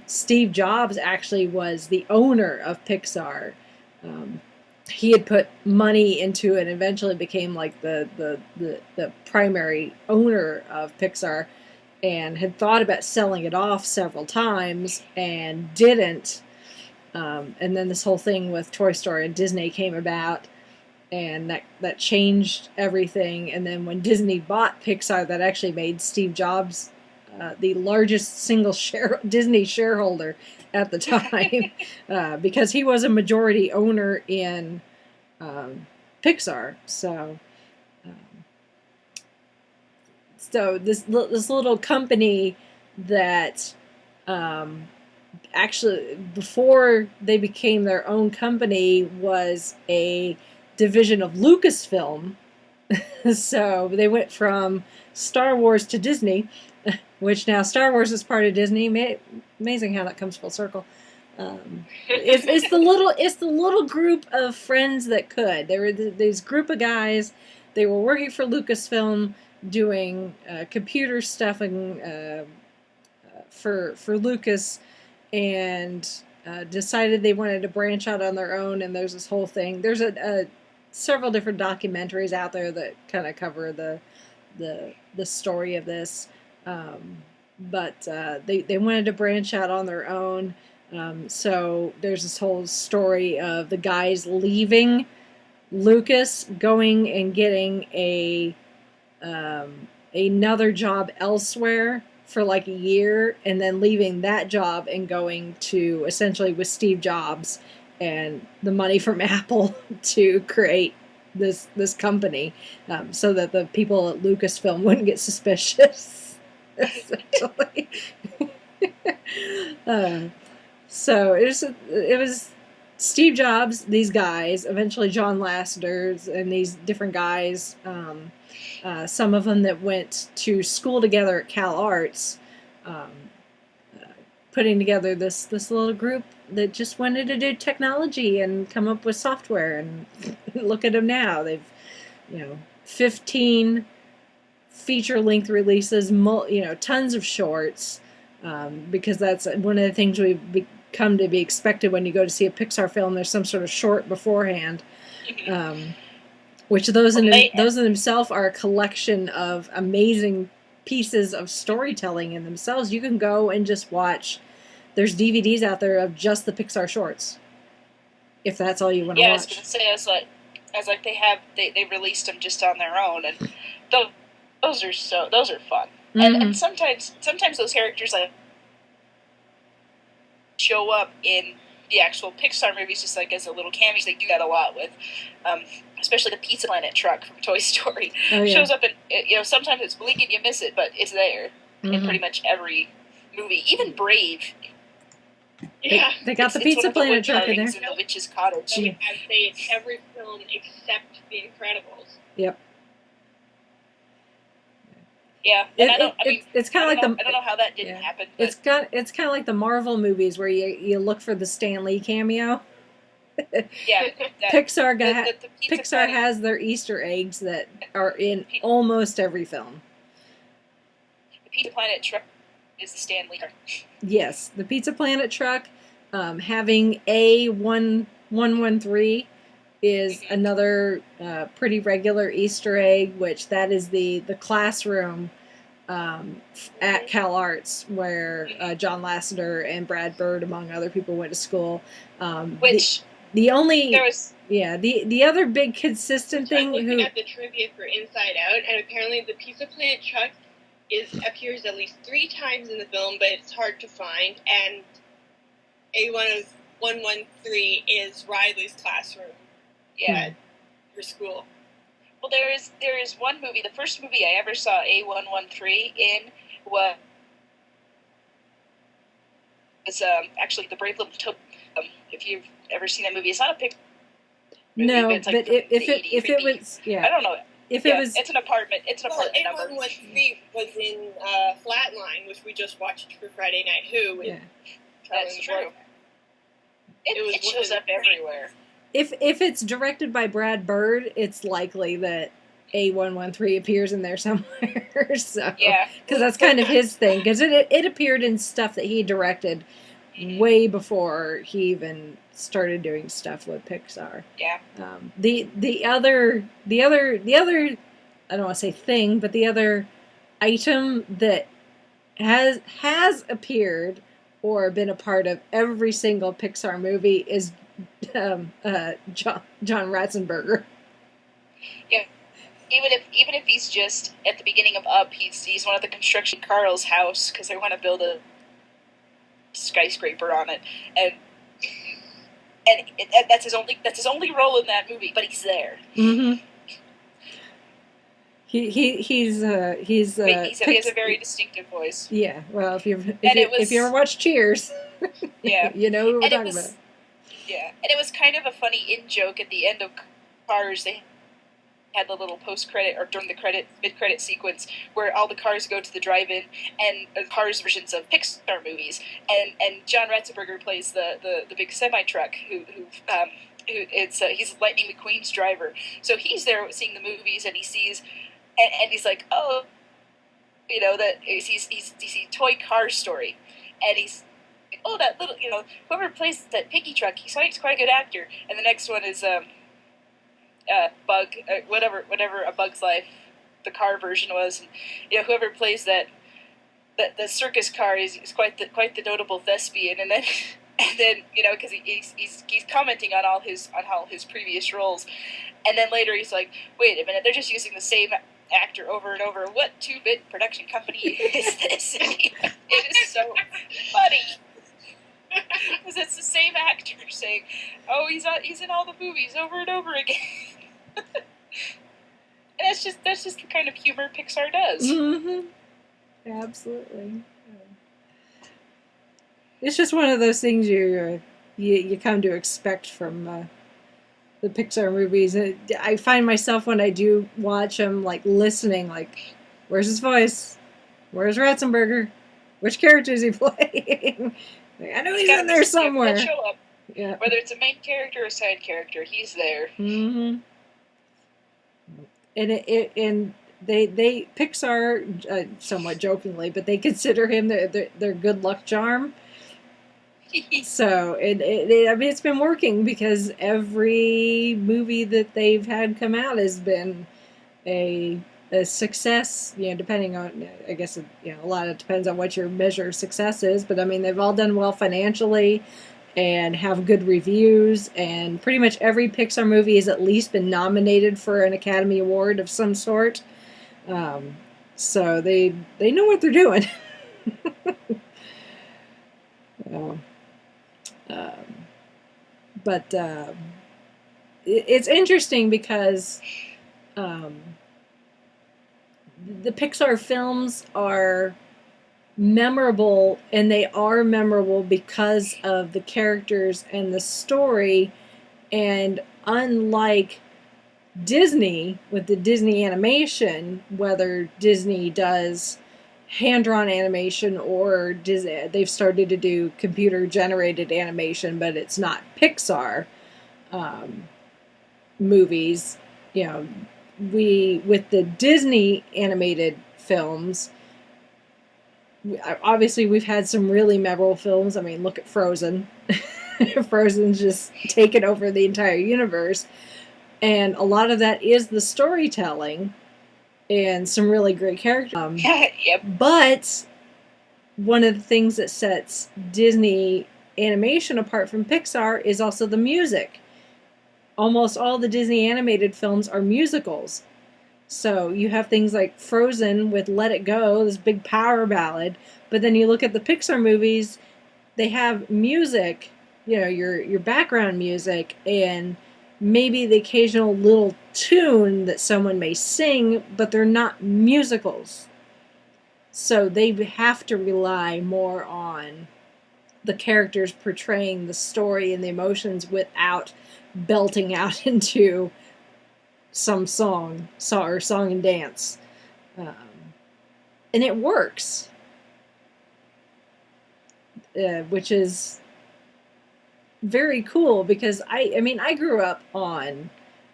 Steve Jobs actually was the owner of Pixar. He had put money into it and eventually became like the primary owner of Pixar, and had thought about selling it off several times and didn't. And then this whole thing with Toy Story and Disney came about, and that changed everything. And then when Disney bought Pixar, that actually made Steve Jobs the largest single Disney shareholder at the time, because he was a majority owner in Pixar. So this little company that actually, before they became their own company, was a division of Lucasfilm. So they went from Star Wars to Disney, which now Star Wars is part of Disney. Amazing how that comes full circle. It's the little group of friends that could. There were these group of guys. They were working for Lucasfilm, doing computer stuff and for Lucas, and decided they wanted to branch out on their own. And there's this whole thing. There's several different documentaries out there that kind of cover the story of this. But they wanted to branch out on their own. So there's this whole story of the guys leaving Lucas, going and getting another job elsewhere for like a year, and then leaving that job and going to, essentially with Steve Jobs and the money from Apple, to create this company, so that the people at Lucasfilm wouldn't get suspicious. Essentially. So it was Steve Jobs, these guys, eventually John Lasseter's, and these different guys, some of them that went to school together at Cal Arts, putting together this little group that just wanted to do technology and come up with software. And look at them now. They've, 15 feature-length releases, tons of shorts, because that's one of the things we've come to be expected when you go to see a Pixar film. There's some sort of short beforehand, which those in themselves are a collection of amazing pieces of storytelling in themselves. You can go and just watch. There's DVDs out there of just the Pixar shorts, if that's all you want to watch. Yeah, I was gonna say, they released them just on their own, and those are fun. Mm-hmm. And sometimes those characters like show up in the actual Pixar movies just like as a little cameos. They do that a lot with, especially the Pizza Planet truck from Toy Story. Shows up in, sometimes it's blink and you miss it, but it's there in pretty much every movie. Even Brave. Yeah. They got the Pizza Planet truck in there. In the Witch's Cottage. I'd say it's every film except The Incredibles. Yep. Yeah, it's kind of like I don't know how that didn't happen. It's kind of like the Marvel movies where you look for the Stan Lee cameo. Yeah, Pixar has their Easter eggs that are in almost every film. The Pizza Planet truck is the Stan Lee truck. Yes, the Pizza Planet truck, having A1113 is another pretty regular Easter egg, which that is the classroom at Cal Arts where John Lasseter and Brad Bird, among other people, went to school. The other big consistent thing. Looking at the trivia for Inside Out, and apparently the Pizza Planet truck appears at least 3 times in the film, but it's hard to find. And A1113 is Riley's classroom. Yeah, for school. Well, there is one movie. The first movie I ever saw A113 in was actually The Brave Little Toad. If you've ever seen that movie, it's not a picture. No, it's like but if it was, yeah, I don't know. If it was, it's an apartment. It's an apartment number. A113 was in Flatline, which we just watched for Friday Night Who. Yeah, that's true. It shows up everywhere. If it's directed by Brad Bird, it's likely that A113 appears in there somewhere. So, yeah, because that's kind of his thing. Because it appeared in stuff that he directed way before he even started doing stuff with Pixar. Yeah. The other I don't want to say thing, but the other item that has appeared or been a part of every single Pixar movie is John Ratzenberger. Yeah. Even if he's just at the beginning of Up, he's one of the construction Carl's house because they want to build a skyscraper on it, and that's his only role in that movie, but he's there. Mm-hmm. He has a very distinctive voice. Yeah, well, if you ever watch Cheers, yeah, you know who we're talking about. Yeah, and it was kind of a funny in-joke at the end of Cars. They had the little post-credit or during the mid-credit sequence where all the cars go to the drive-in and Cars versions of Pixar movies, and John Ratzenberger plays the big semi-truck he's Lightning McQueen's driver. So he's there seeing the movies and he sees and he's like, oh, that he's Toy Car Story, and he's oh, that little, whoever plays that piggy truck, he's quite a good actor. And the next one is Bug, whatever A Bug's Life, the car version was. And, whoever plays that the circus car is quite the notable thespian. And then because he's commenting on all his previous roles, and then later he's like, wait a minute, they're just using the same actor over and over. What 2-bit production company is this? It is so funny. Because it's the same actor saying, "Oh, he's in all the movies over and over again." And that's just the kind of humor Pixar does. Mm-hmm. Absolutely. It's just one of those things you come to expect from the Pixar movies. I find myself when I do watch them, like listening, like, where's his voice? Where's Ratzenberger? Which character is he playing? I know he's in there somewhere. He'll show up. Yeah. Whether it's a main character or a side character, he's there. Mm-hmm. And they Pixar, somewhat jokingly, but they consider him their good luck charm. So it's been working because every movie that they've had come out has been a success, depending on, I guess, a lot of it depends on what your measure of success is, but I mean, they've all done well financially and have good reviews, and pretty much every Pixar movie has at least been nominated for an Academy Award of some sort. So they know what they're doing. um, but it's interesting because the Pixar films are memorable, and they are memorable because of the characters and the story. And unlike Disney, with the Disney animation, whether Disney does hand-drawn animation or they've started to do computer-generated animation, but it's not Pixar movies. You know, with the Disney animated films, obviously we've had some really memorable films. I mean, look at Frozen. Frozen's just taken over the entire universe. And a lot of that is the storytelling and some really great characters. Yep. But one of the things that sets Disney animation apart from Pixar is also the music. Almost all the Disney animated films are musicals. So you have things like Frozen with Let It Go, this big power ballad. But then you look at the Pixar movies, they have music, you know, your background music, and maybe the occasional little tune that someone may sing, but they're not musicals. So they have to rely more on the characters portraying the story and the emotions without belting out into some song and dance. And it works. Which is very cool, because I grew up on,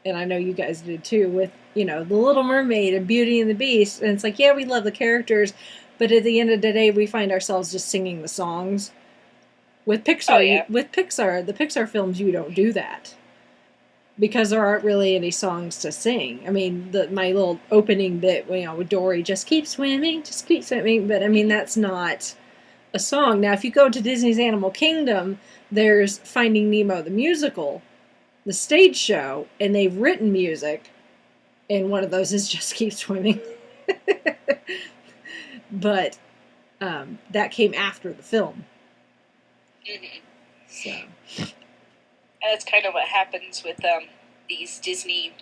and I know you guys did too, with, you know, The Little Mermaid and Beauty and the Beast, and it's like, yeah, we love the characters, but at the end of the day, we find ourselves just singing the songs. With Pixar, the Pixar films, you don't do that, because there aren't really any songs to sing. I mean, my little opening bit, you know, with Dory, just keep swimming, but I mean, that's not a song. Now, if you go to Disney's Animal Kingdom, there's Finding Nemo the musical, the stage show, and they've written music, and one of those is Just Keep Swimming. But that came after the film. Mm-hmm. So. And that's kind of what happens with these Disney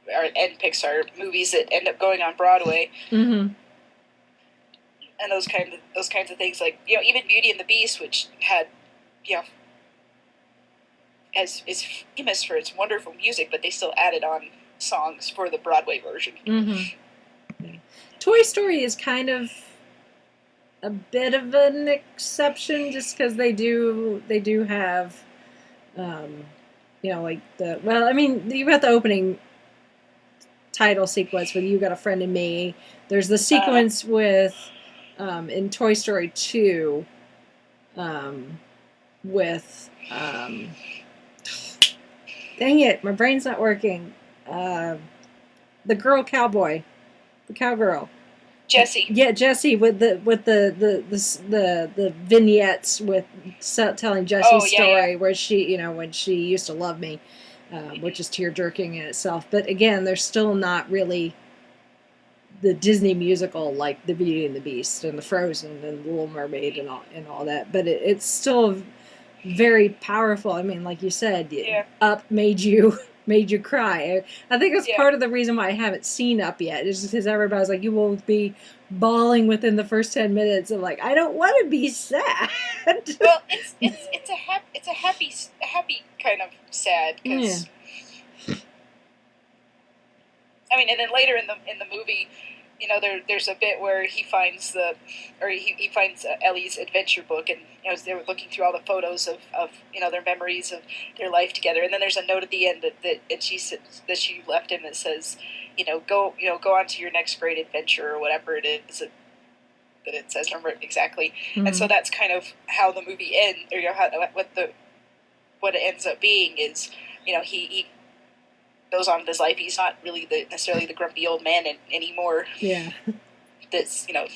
and Pixar movies that end up going on Broadway. Mm-hmm. And those kinds of things, like, you know, even Beauty and the Beast, which had, you know, is famous for its wonderful music, but they still added on songs for the Broadway version. Mm-hmm. Toy Story is kind of a bit of an exception, just because they do have, you know, like you've got the opening title sequence with You Got a Friend in Me. There's the sequence with in Toy Story 2 with dang it, my brain's not working. The girl cowboy, the cowgirl. Jessie. Yeah, Jessie, with the vignettes with telling Jessie's story, where she, you know, when she used to love me, which is tear-jerking in itself. But again, there's still not really the Disney musical like the Beauty and the Beast and the Frozen and the Little Mermaid and all that. But it's still very powerful. I mean, like you said, Up made you cry. I think that's part of the reason why I haven't seen Up yet, is because everybody's like, you will be bawling within the first 10 minutes. I'm like, I don't want to be sad. Well, it's a happy kind of sad, because I mean, and then later in the movie, you know, there's a bit where he finds Ellie's adventure book, and, you know, they were looking through all the photos of you know, their memories of their life together, and then there's a note at the end that she left him that says, go on to your next great adventure, or whatever it is that it says. I don't remember exactly. Mm-hmm. And so that's kind of how the movie ends, or, you know, what it ends up being is, you know, he goes on with his life. He's not really necessarily the grumpy old man anymore. Yeah. That's, you know,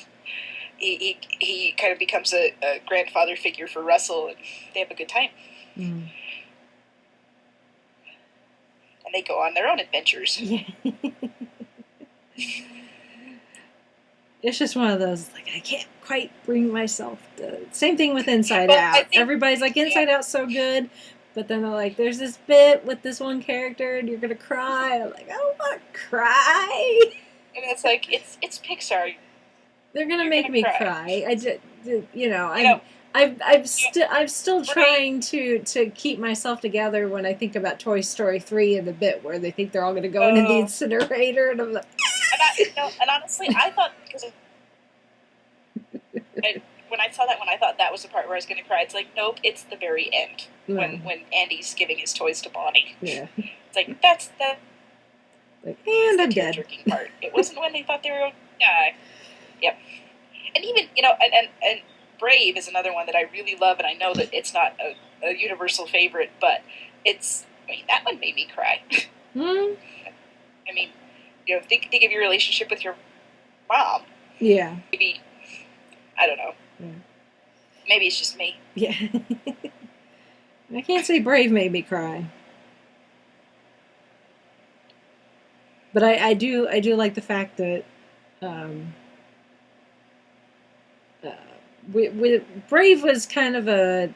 he kind of becomes a grandfather figure for Russell, and they have a good time. Mm. And they go on their own adventures. Yeah. it's just one of those, like, I can't quite bring myself to... Same thing with Inside Well, Out. I think- Everybody's like, Inside Out's so good, but then they're like, there's this bit with this one character, and you're gonna cry. I'm like, I don't want to cry. And it's like, it's Pixar. They're gonna You're make gonna me cry. cry. know, I'm still trying to keep myself together when I think about Toy Story 3 and the bit where they think they're all gonna go into the incinerator, and I'm like, and honestly, I thought, because when I saw that one, I thought that was the part where I was going to cry. It's like, nope, it's the very end when Andy's giving his toys to Bonnie. yeah, It's like, that's the and I'm dead. tear-jerking part. It wasn't when they thought they were going to die. Yep. And even, and Brave is another one that I really love, and I know that it's not a universal favorite, but that one made me cry. Hmm? I mean, think of your relationship with your mom. Yeah. Maybe, I don't know. Yeah. Maybe it's just me. Yeah. I can't say Brave made me cry. But I do like the fact that Brave was kind of a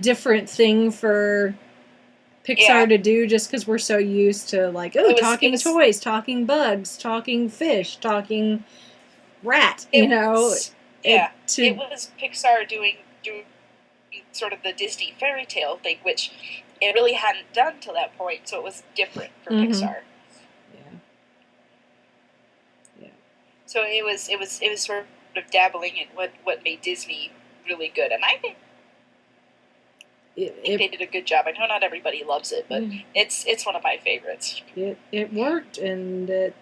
different thing for Pixar to do, just because we're so used to, like, talking toys, talking bugs, talking fish, talking rat, It was Pixar doing sort of the Disney fairy tale thing, which it really hadn't done till that point, so it was different for Pixar. Yeah. So it was sort of dabbling in what made Disney really good, and I think they did a good job. I know not everybody loves it, but it's one of my favorites. It worked, and it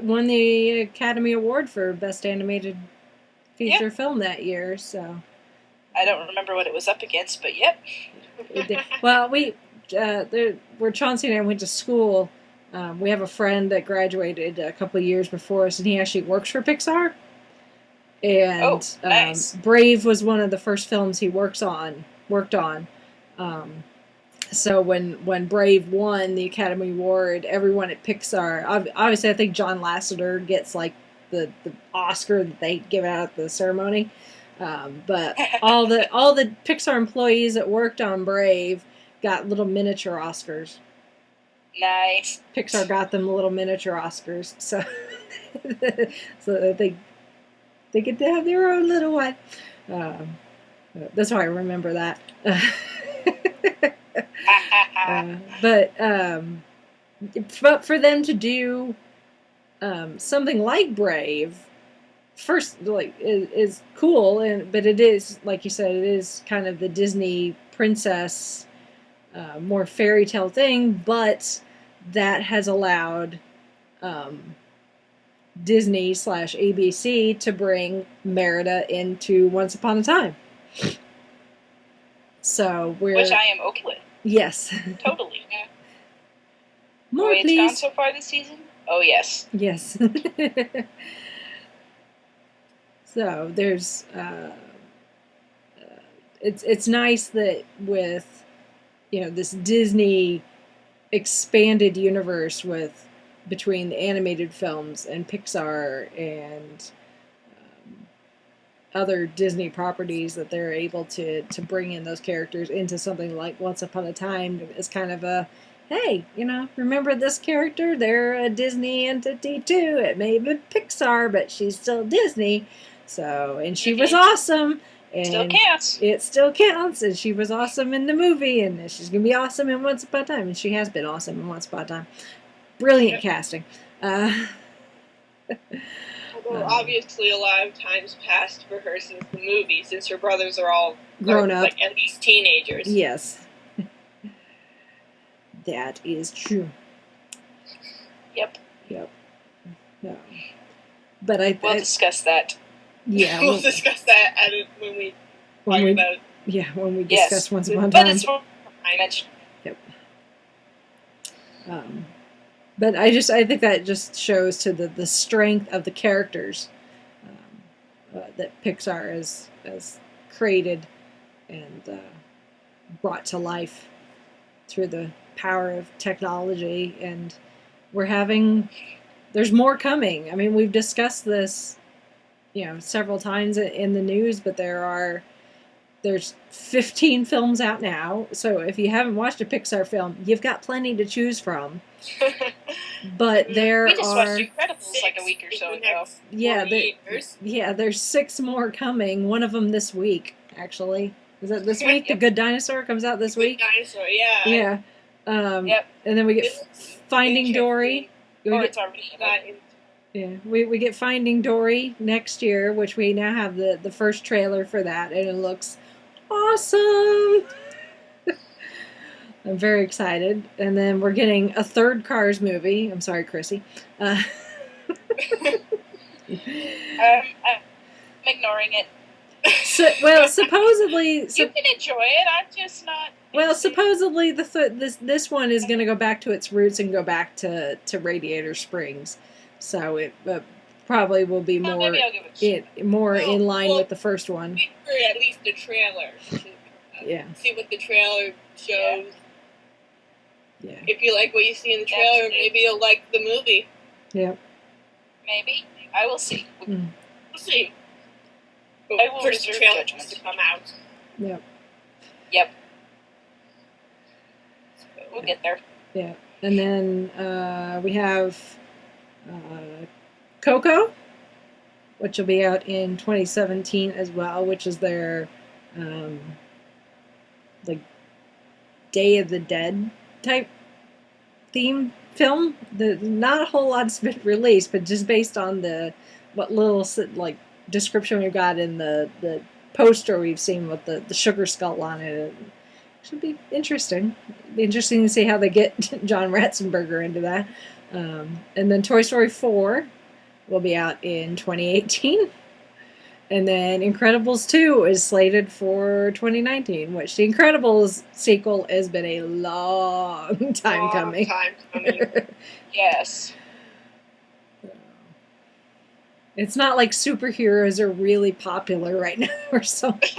won the Academy Award for Best Animated Feature Film that year. So I don't remember what it was up against, but yep. Well, where Chauncey and I went to school, we have a friend that graduated a couple of years before us, and he actually works for Pixar. And nice. Brave was one of the first films he worked on. So when Brave won the Academy Award, everyone at Pixar, obviously I think John Lasseter gets like the Oscar that they give out at the ceremony. But all the Pixar employees that worked on Brave got little miniature Oscars. Nice. Pixar got them little miniature Oscars, so that they get to have their own little one. That's why I remember that. But for them to do something like Brave, first, like, is cool, but it is, like you said, it is kind of the Disney princess, more fairy tale thing, but that has allowed Disney / ABC to bring Merida into Once Upon a Time. So which I am okay with. Yes. Totally. Yeah. More, the way please. It's gone so far this season? Oh, yes. Yes. So there's it's nice that with this Disney expanded universe with between the animated films and Pixar and other Disney properties, that they're able to bring in those characters into something like Once Upon a Time as kind of a, hey, remember this character? They're a Disney entity too. It may be Pixar, but she's still Disney. So, and she was awesome. And still counts. It still counts, and she was awesome in the movie, and she's going to be awesome in Once Upon a Time, and she has been awesome in Once Upon a Time. Brilliant casting. Although obviously a lot of times passed for her since the movie, since her brothers are all grown up, like at least teenagers. Yes, that is true. Yep. No. But we'll discuss that. Yeah, we'll discuss that when we talk about. Yeah, when we discuss Once Upon a But Time. it's what I mentioned. Yep. But I think that just shows to the strength of the characters that Pixar has created and brought to life through the power of technology, and we're having there's more coming. I mean, we've discussed this, several times in the news, but there's 15 films out now. So if you haven't watched a Pixar film, you've got plenty to choose from. But we just watched Incredibles like a week or so ago. There's 6 more coming. One of them this week, actually. Is that this week? The Good Dinosaur comes out this week? Dinosaur, yeah. Yeah. And then we get Finding Dory. It's already we get Finding Dory next year, which we now have the first trailer for that, and it looks awesome. I'm very excited. And then we're getting a third Cars movie. I'm sorry, Chrissy. I'm ignoring it. Supposedly you can enjoy it. I'm just not. Well, supposedly this one is going to go back to its roots and go back to Radiator Springs, so it probably will be more in line with the first one. For at least the trailer. See what the trailer shows. Yeah. If you like what you see in the trailer, maybe you'll like the movie. Yeah. Maybe. I will see. Mm. We'll see. I will first reserve trailer judgment to come out. Yep. We'll get there. Yeah. And then we have Coco, which will be out in 2017 as well, which is their like Day of the Dead type theme film. Not a whole lot's been released, but just based on what little like description we've got in the poster we've seen with the sugar skull on it. It should be interesting. Be interesting to see how they get John Ratzenberger into that. And then Toy Story 4 will be out in 2018. And then Incredibles 2 is slated for 2019, which the Incredibles sequel has been a long time coming. Yes. It's not like superheroes are really popular right now or something.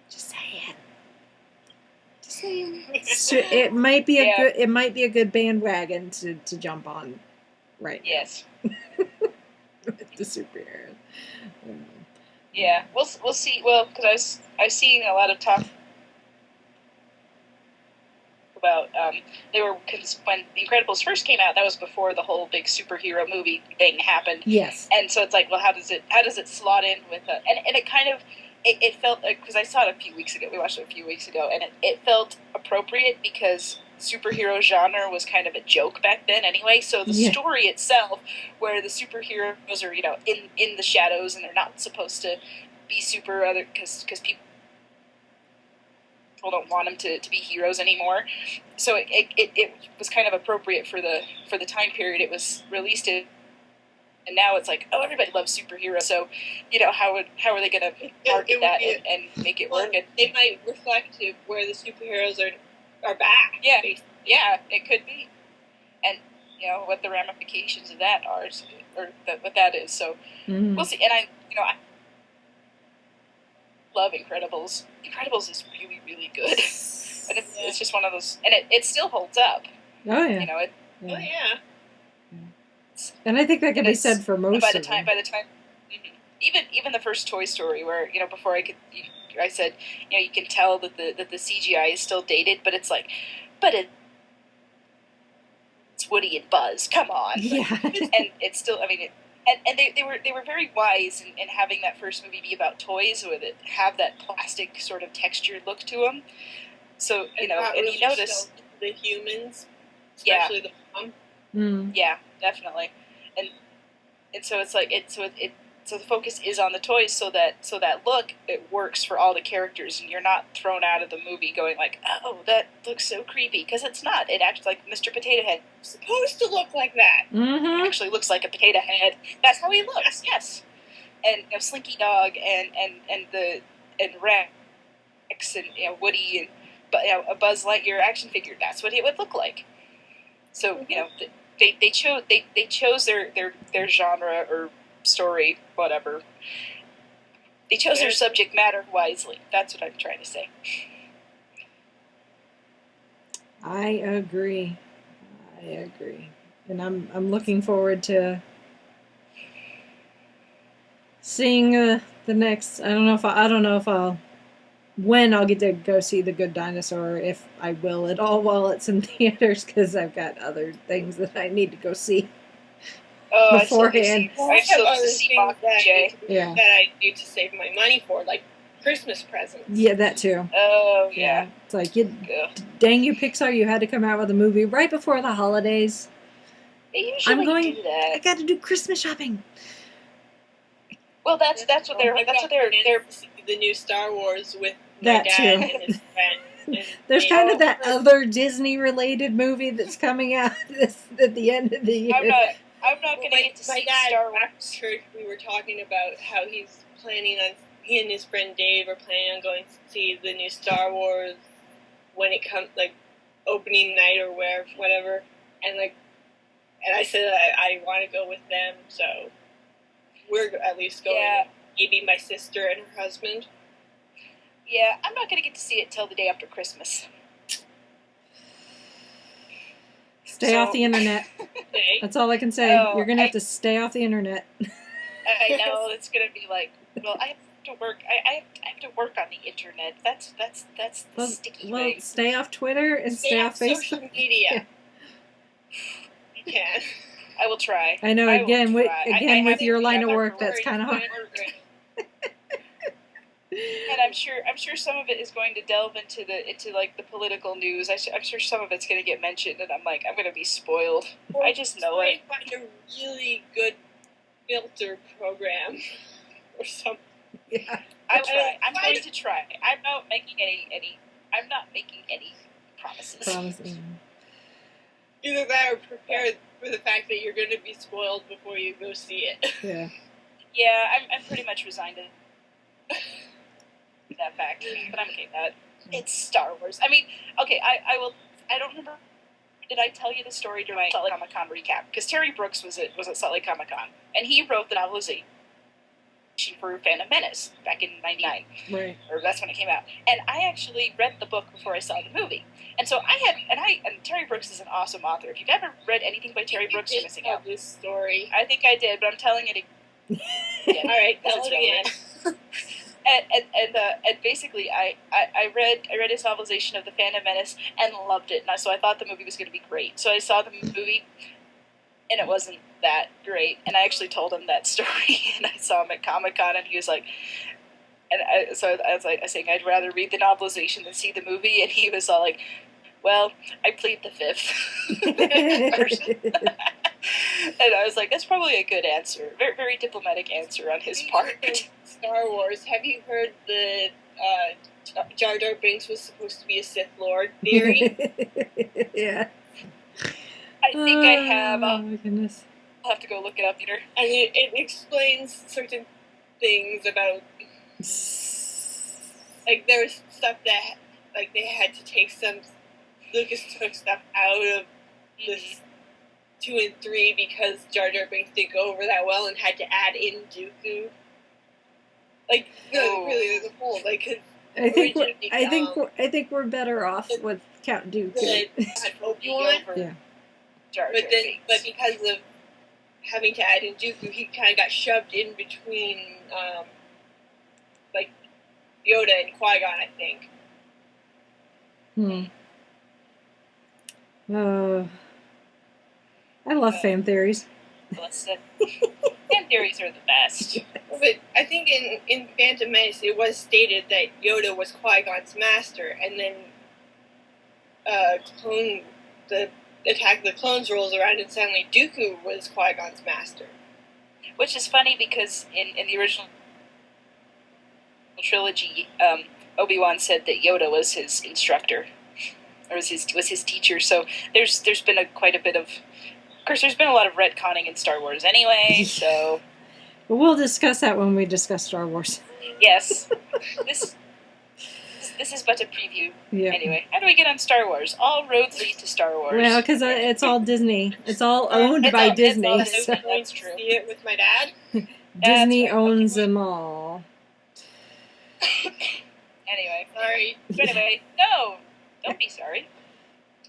Just saying. So it might be a good bandwagon to jump on right now. Yes. The superheroes. Yeah, we'll see. Well, because I was seeing a lot of talk about when The Incredibles first came out. That was before the whole big superhero movie thing happened. Yes. And so it's like, well, how does it slot in with and it kind of it felt like, because I saw it a few weeks ago. We watched it a few weeks ago, and it felt appropriate because superhero genre was kind of a joke back then anyway. So the story itself, where the superheroes are in the shadows and they're not supposed to be super other because people don't want them to be heroes anymore. So it was kind of appropriate for the time period it was released in. And now it's like, oh, everybody loves superheroes. So, how are they going to market that and make it work? And they might reflect where the superheroes are back. Yeah, it could be. And, what the ramifications of that are, or what that is. So, we'll see. And I love Incredibles. Incredibles is really, really good. And it's just one of those, and it still holds up. Oh, yeah. Oh, yeah. And I think that can be said for most by the time, even the first Toy Story, where before I said you can tell that the CGI is still dated, but it's like, it's Woody and Buzz. Come on, yeah. And it's still, and they were very wise in having that first movie be about toys with it have that plastic sort of textured look to them. So and you notice the humans, especially the mom. Yeah, definitely, and so it's like so the focus is on the toys, so that look, it works for all the characters, and you're not thrown out of the movie going like, oh, that looks so creepy, because it's not. It acts like Mr. Potato Head is supposed to look like that. Mm-hmm. It actually looks like a potato head. That's how he looks. Yes, and Slinky Dog and Rex and Woody and a Buzz Lightyear action figure. That's what it would look like. So They chose their genre or story, whatever. They chose their subject matter wisely. That's what I'm trying to say. I agree. And I'm looking forward to seeing the next. I don't know if I'll when I'll get to go see The Good Dinosaur, if I will at all while it's in theaters, because I've got other things that I need to go see beforehand. I have other things Yeah. that I need to save my money for, like Christmas presents. Yeah, that too. Oh, yeah. It's like, dang you, Pixar, you had to come out with a movie right before the holidays. They usually do that. I got to do Christmas shopping. Well, that's what they're the new Star Wars with that my dad too. and his friend. And there's kind of that other Disney related movie that's coming out at the end of the year. I'm not going to get to see Star Wars. After church, we were talking about how he and his friend Dave are planning on going to see the new Star Wars when it comes, like, opening night or whatever. And I said I want to go with them, so we're at least going. Yeah. Maybe my sister and her husband. Yeah, I'm not going to get to see it till the day after Christmas. Stay off the internet. That's all I can say. You're going to have to stay off the internet. I know, it's going to be like, well, I have to work. I have to work on the internet. That's the sticky thing. Stay off Twitter and stay off Facebook. Social media. You can. I will try. I know. Again, with your line of work, that's kind of hard. And I'm sure some of it is going to delve into like the political news. I'm sure some of it's going to get mentioned, and I'm going to be spoiled. I just know it. Find a really good filter program or something. Yeah. I'm going to try. I'm not making any promises. Either that or prepare for the fact that you're going to be spoiled before you go see it. Yeah. Yeah, I'm pretty much resigned to that fact, but I'm okay with that. It's Star Wars. I mean, okay, I will. I don't remember. Did I tell you the story during my Salt Lake Comic-Con recap? Because Terry Brooks was at Salt Lake Comic-Con, and he wrote the novelization for Phantom Menace back in '99. Right. Or that's when it came out. And I actually read the book before I saw the movie. And so and Terry Brooks is an awesome author. If you've ever read anything by Terry Brooks, you're missing out. This story. I think I did, but I'm telling it again. All right, tell it again. And basically, I read his novelization of the Phantom Menace and loved it. And so I thought the movie was going to be great. So I saw the movie, and it wasn't that great. And I actually told him that story, and I saw him at Comic-Con, and he was like, I was saying I'd rather read the novelization than see the movie, and he was all like, well, I plead the fifth version. And I was like, that's probably a good answer. Very, very diplomatic answer on his part. Star Wars, have you heard the Jar Jar Binks was supposed to be a Sith Lord theory? Yeah. I think I have. Oh my goodness. I'll have to go look it up later. And it explains certain things about, like, there was stuff that, like, they had to take Lucas took stuff out of this 2 and 3 because Jar Jar Binks didn't go over that well and had to add in Dooku. Like, no, really, there's a whole, like, 'cause I think we're better off with Count Dooku. Obi-Wan. Yeah. But because of having to add in Dooku, he kind of got shoved in between, like, Yoda and Qui-Gon, I think. I love fan theories. Listen, fan theories are the best. But I think in Phantom Menace, it was stated that Yoda was Qui-Gon's master, and then the Attack of the Clones rolls around, and suddenly Dooku was Qui-Gon's master. Which is funny because in the original trilogy, Obi-Wan said that Yoda was his instructor, or was his teacher. So there's been quite a bit of course, there's been a lot of retconning in Star Wars anyway. So we'll discuss that when we discuss Star Wars. Yes, this is but a preview. Yeah. Anyway, how do we get on Star Wars? All roads lead to Star Wars. Well, because it's all Disney. It's all owned by Disney. So. That's true. See it with my dad. Disney owns them all. Anyway, sorry. So anyway, no, don't be sorry.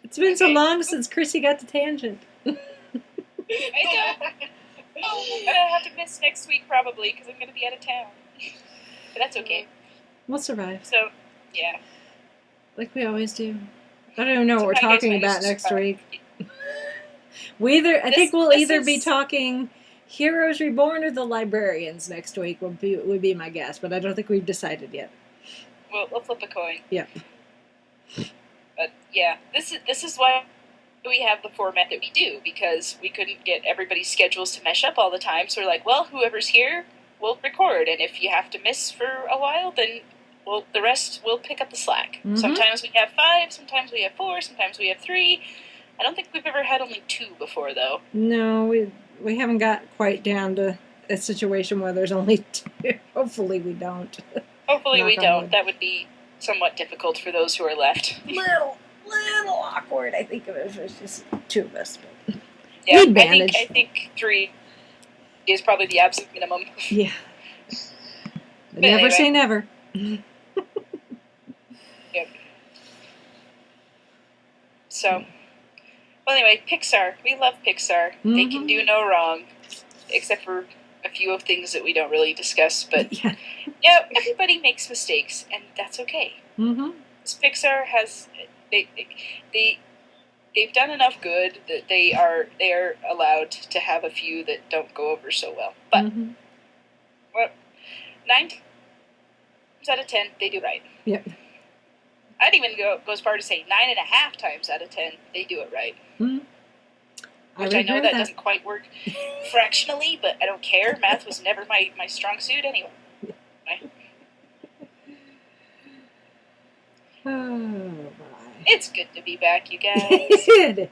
It's been so long since Chrissy got to Tangent. I know. Oh, I'm gonna have to miss next week probably because I'm gonna be out of town. But that's okay. We'll survive. So, yeah. Like we always do. I don't even know what we're Sometimes talking I about just next survive. week. I think we'll this either be is- talking Heroes Reborn or the Librarians next week would be my guess, but I don't think we've decided yet. We'll flip a coin. Yeah. But yeah, this is why we have the format that we do, because we couldn't get everybody's schedules to mesh up all the time. So we're like, well, whoever's here will record, and if you have to miss for a while, then the rest will pick up the slack. Mhm. Sometimes we have 5, sometimes we have 4, sometimes we have 3. I don't think we've ever had only 2 before, though. No, we haven't got quite down to a situation where there's only 2. Hopefully we don't. Hopefully we Knock on don't. wood. That would be somewhat difficult for those who are left. Little awkward, I think, if it was just 2 of us. But Yeah, We'd manage. I think 3 is probably the absolute minimum. yeah. But Never anyway. say never. Yep. So, well, anyway, Pixar. We love Pixar. They can Mhm. do no wrong, except for a few of things that we don't really discuss. But Yeah. yeah, everybody makes mistakes, and that's okay. Mm-hmm. This Pixar has they've done enough good that they are allowed to have a few that don't go over so well. But Mm-hmm. 9 times out of 10, they do right. Yep. I'd even go as far to say 9.5 times out of 10, they do it right. Mm-hmm. Which I know that doesn't quite work fractionally, but I don't care. Math was never my strong suit anyway. Oh, my. It's good to be back, you guys. It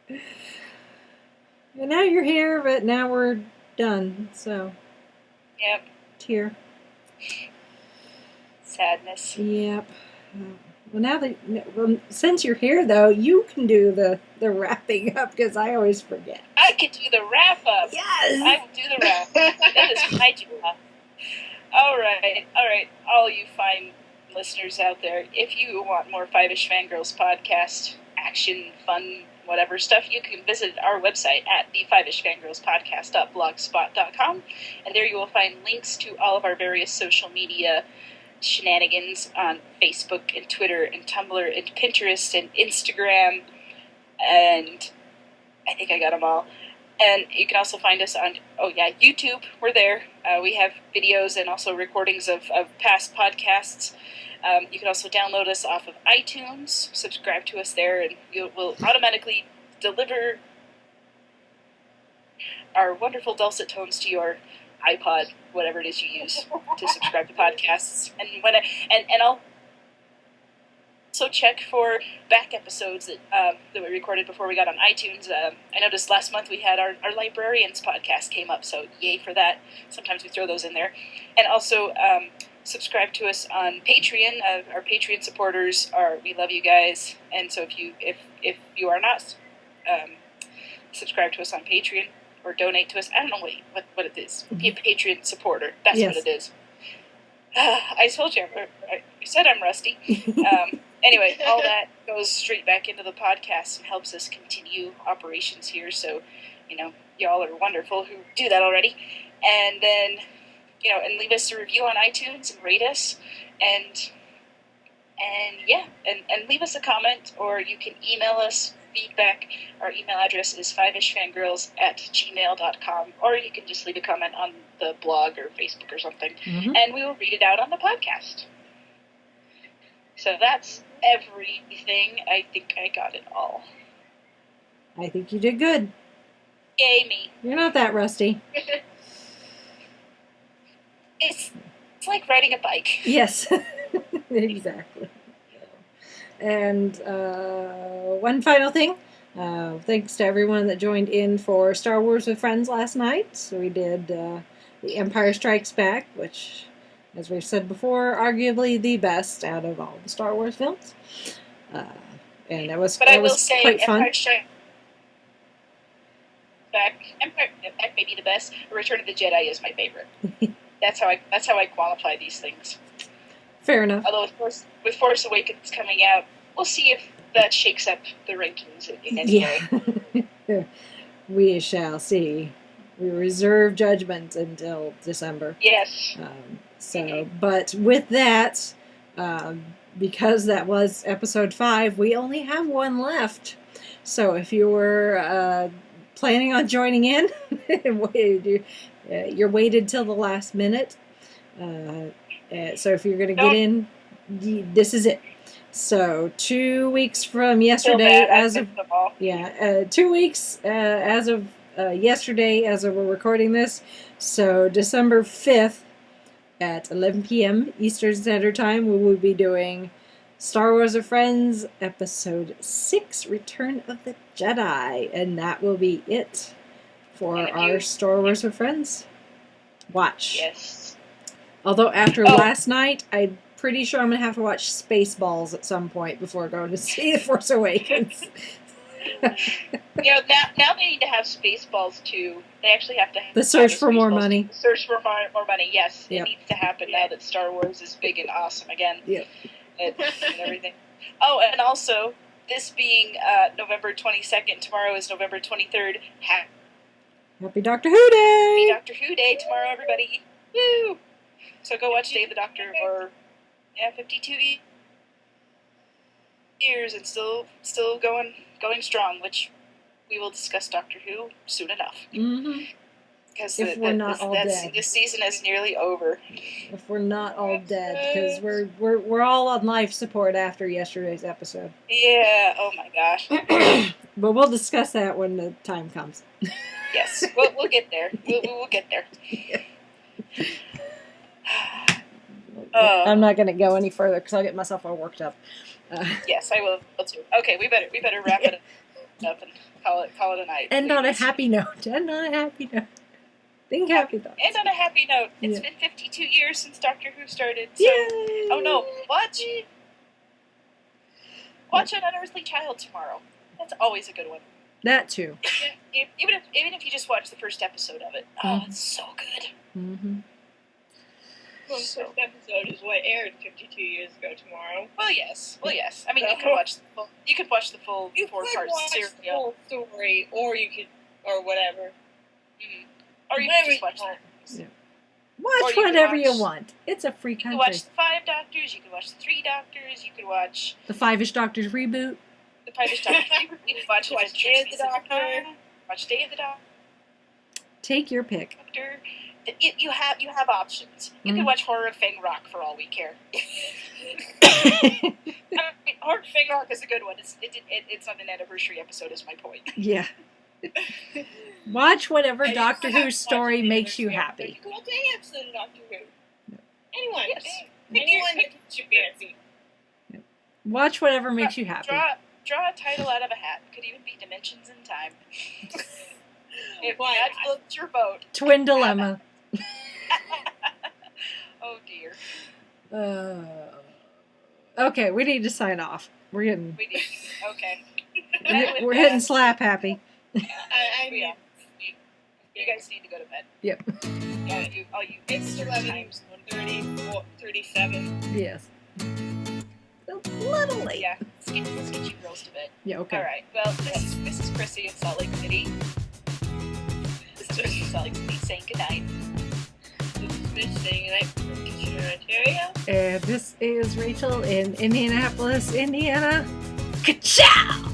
is. And now you're here, but now we're done. So, Yep. tear. Sadness. Yep. Well, since you're here, though, you can do the wrapping up because I always forget. I could do the wrap up. Yes. I will do the wrap. That is my job. All right. All you fine listeners out there, if you want more Five-ish Fangirls podcast, action, fun, whatever stuff, you can visit our website at the Five-ish Fangirls podcast.blogspot.com, and there you will find links to all of our various social media shenanigans on Facebook and Twitter and Tumblr and Pinterest and Instagram, and I think I got them all. And you can also find us on, YouTube. We're there. We have videos and also recordings of past podcasts. You can also download us off of iTunes, subscribe to us there, and we'll automatically deliver our wonderful dulcet tones to your iPod, whatever it is you use to subscribe to podcasts. And I'll also check for back episodes that we recorded before we got on iTunes. I noticed last month we had our Librarians podcast came up, so yay for that. Sometimes we throw those in there. And also subscribe to us on Patreon. Our Patreon supporters we love you guys. And so if you are not subscribed to us on Patreon or donate to us, I don't know what it is. Be a Patreon supporter. That's Yes. what it is. I told you. I said I'm rusty. Anyway, all that goes straight back into the podcast and helps us continue operations here. So, y'all are wonderful who do that already. And then, and leave us a review on iTunes and rate us. And leave us a comment, or you can email us feedback. Our email address is fiveishfangirls@gmail.com, or you can just leave a comment on the blog or Facebook or something, and we will read it out on the podcast. So that's everything. I think I got it all. I think you did good. Yay me. You're not that rusty. It's like riding a bike. Yes, exactly. And one final thing. Thanks to everyone that joined in for Star Wars with Friends last night. So we did The Empire Strikes Back, which, as we've said before, arguably the best out of all the Star Wars films. And it was, But I will say, quite fun. Empire Strikes Back may be the best. Return of the Jedi is my favorite. That's how I qualify these things. Fair enough. Although with Force Awakens coming out we'll see if that shakes up the rankings in any way. We shall see. We reserve judgment until December. Yes. But with that, because that was episode 5, we only have one left. So if you were planning on joining in, you're waited till the last minute. So if you're going to get in, this is it. So 2 weeks from yesterday, 2 weeks as of yesterday, as of we're recording this. So December 5th at 11 p.m. Eastern Standard Time, we will be doing Star Wars of Friends Episode 6, Return of the Jedi. And that will be it for our Star Wars of Friends watch. Yes. Although after last night, I'm pretty sure I'm going to have to watch Spaceballs at some point before going to see The Force Awakens. Now they need to have Spaceballs too. They actually have to have The Search for More Money. The Search for more money, yes. Yep. It needs to happen now that Star Wars is big and awesome again. Yep. And everything. Oh, and also, this being November 22nd, tomorrow is November 23rd. Happy Doctor Who Day! Happy Doctor Who Day tomorrow, everybody. Woo! So go watch Day of the Doctor, or 52 years and still going strong, which we will discuss Doctor Who soon enough. Mm-hmm. Because if we're not all dead, this season is nearly over. If we're not all dead, because we're all on life support after yesterday's episode. Yeah. Oh my gosh. But we'll discuss that when the time comes. Yes, we'll get there. We'll get there. I'm not going to go any further because I'll get myself all worked up. Yes, I will too. Okay, we better wrap it up and call it a night. End on a happy note. Think happy thoughts. And on a happy note, it's been 52 years since Doctor Who started. So, Yay! Oh no, watch An Unearthly Child tomorrow. That's always a good one. That too. Even if you just watch the first episode of it, it's so good. Mm-hmm. Well, the first episode is what aired 52 years ago tomorrow. Well, yes. I mean, you can watch the full. You could watch the full 4-part series. The whole story, or whatever. Mm-hmm. Or you can just watch Watch whatever you want. It's a free country. You can watch the 5 Doctors. You can watch the 3 Doctors. You can watch the 5-ish Doctors reboot. The 5-ish Doctors reboot. You can watch Day of the Doctor. Watch Day of the Doctor. Take your pick. You have options. You can watch Horror of Fang Rock for all we care. Horror of Fang Rock is a good one. It's on an anniversary episode, is my point. Yeah. Watch whatever Doctor Who story makes you happy. You can watch any episode of Doctor Who. Anyone. Yes. Anyone that keeps you fancy. Watch whatever makes you happy. Draw a title out of a hat. Could even be Dimensions in Time. If that floats your boat. Twin Dilemma. Oh dear. Okay, we need to sign off. We're getting. We do. Okay. We're hitting slap happy. You guys need to go to bed. Yep. Yeah, It's 11:37. Yes. A little late. Yeah. Let's get you girls to bed. Yeah. Okay. All right. Well, this is Chrissy in Salt Lake City. This is Chrissy in Salt Lake City saying goodnight. This is Mitch saying goodnight from Kitchener, Ontario. And this is Rachel in Indianapolis, Indiana. Ka-chow!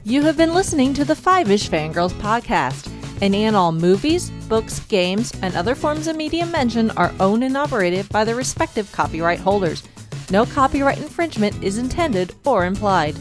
You have been listening to the 5-ish Fangirls podcast. Any and all movies, books, games, and other forms of media mentioned are owned and operated by their respective copyright holders. No copyright infringement is intended or implied.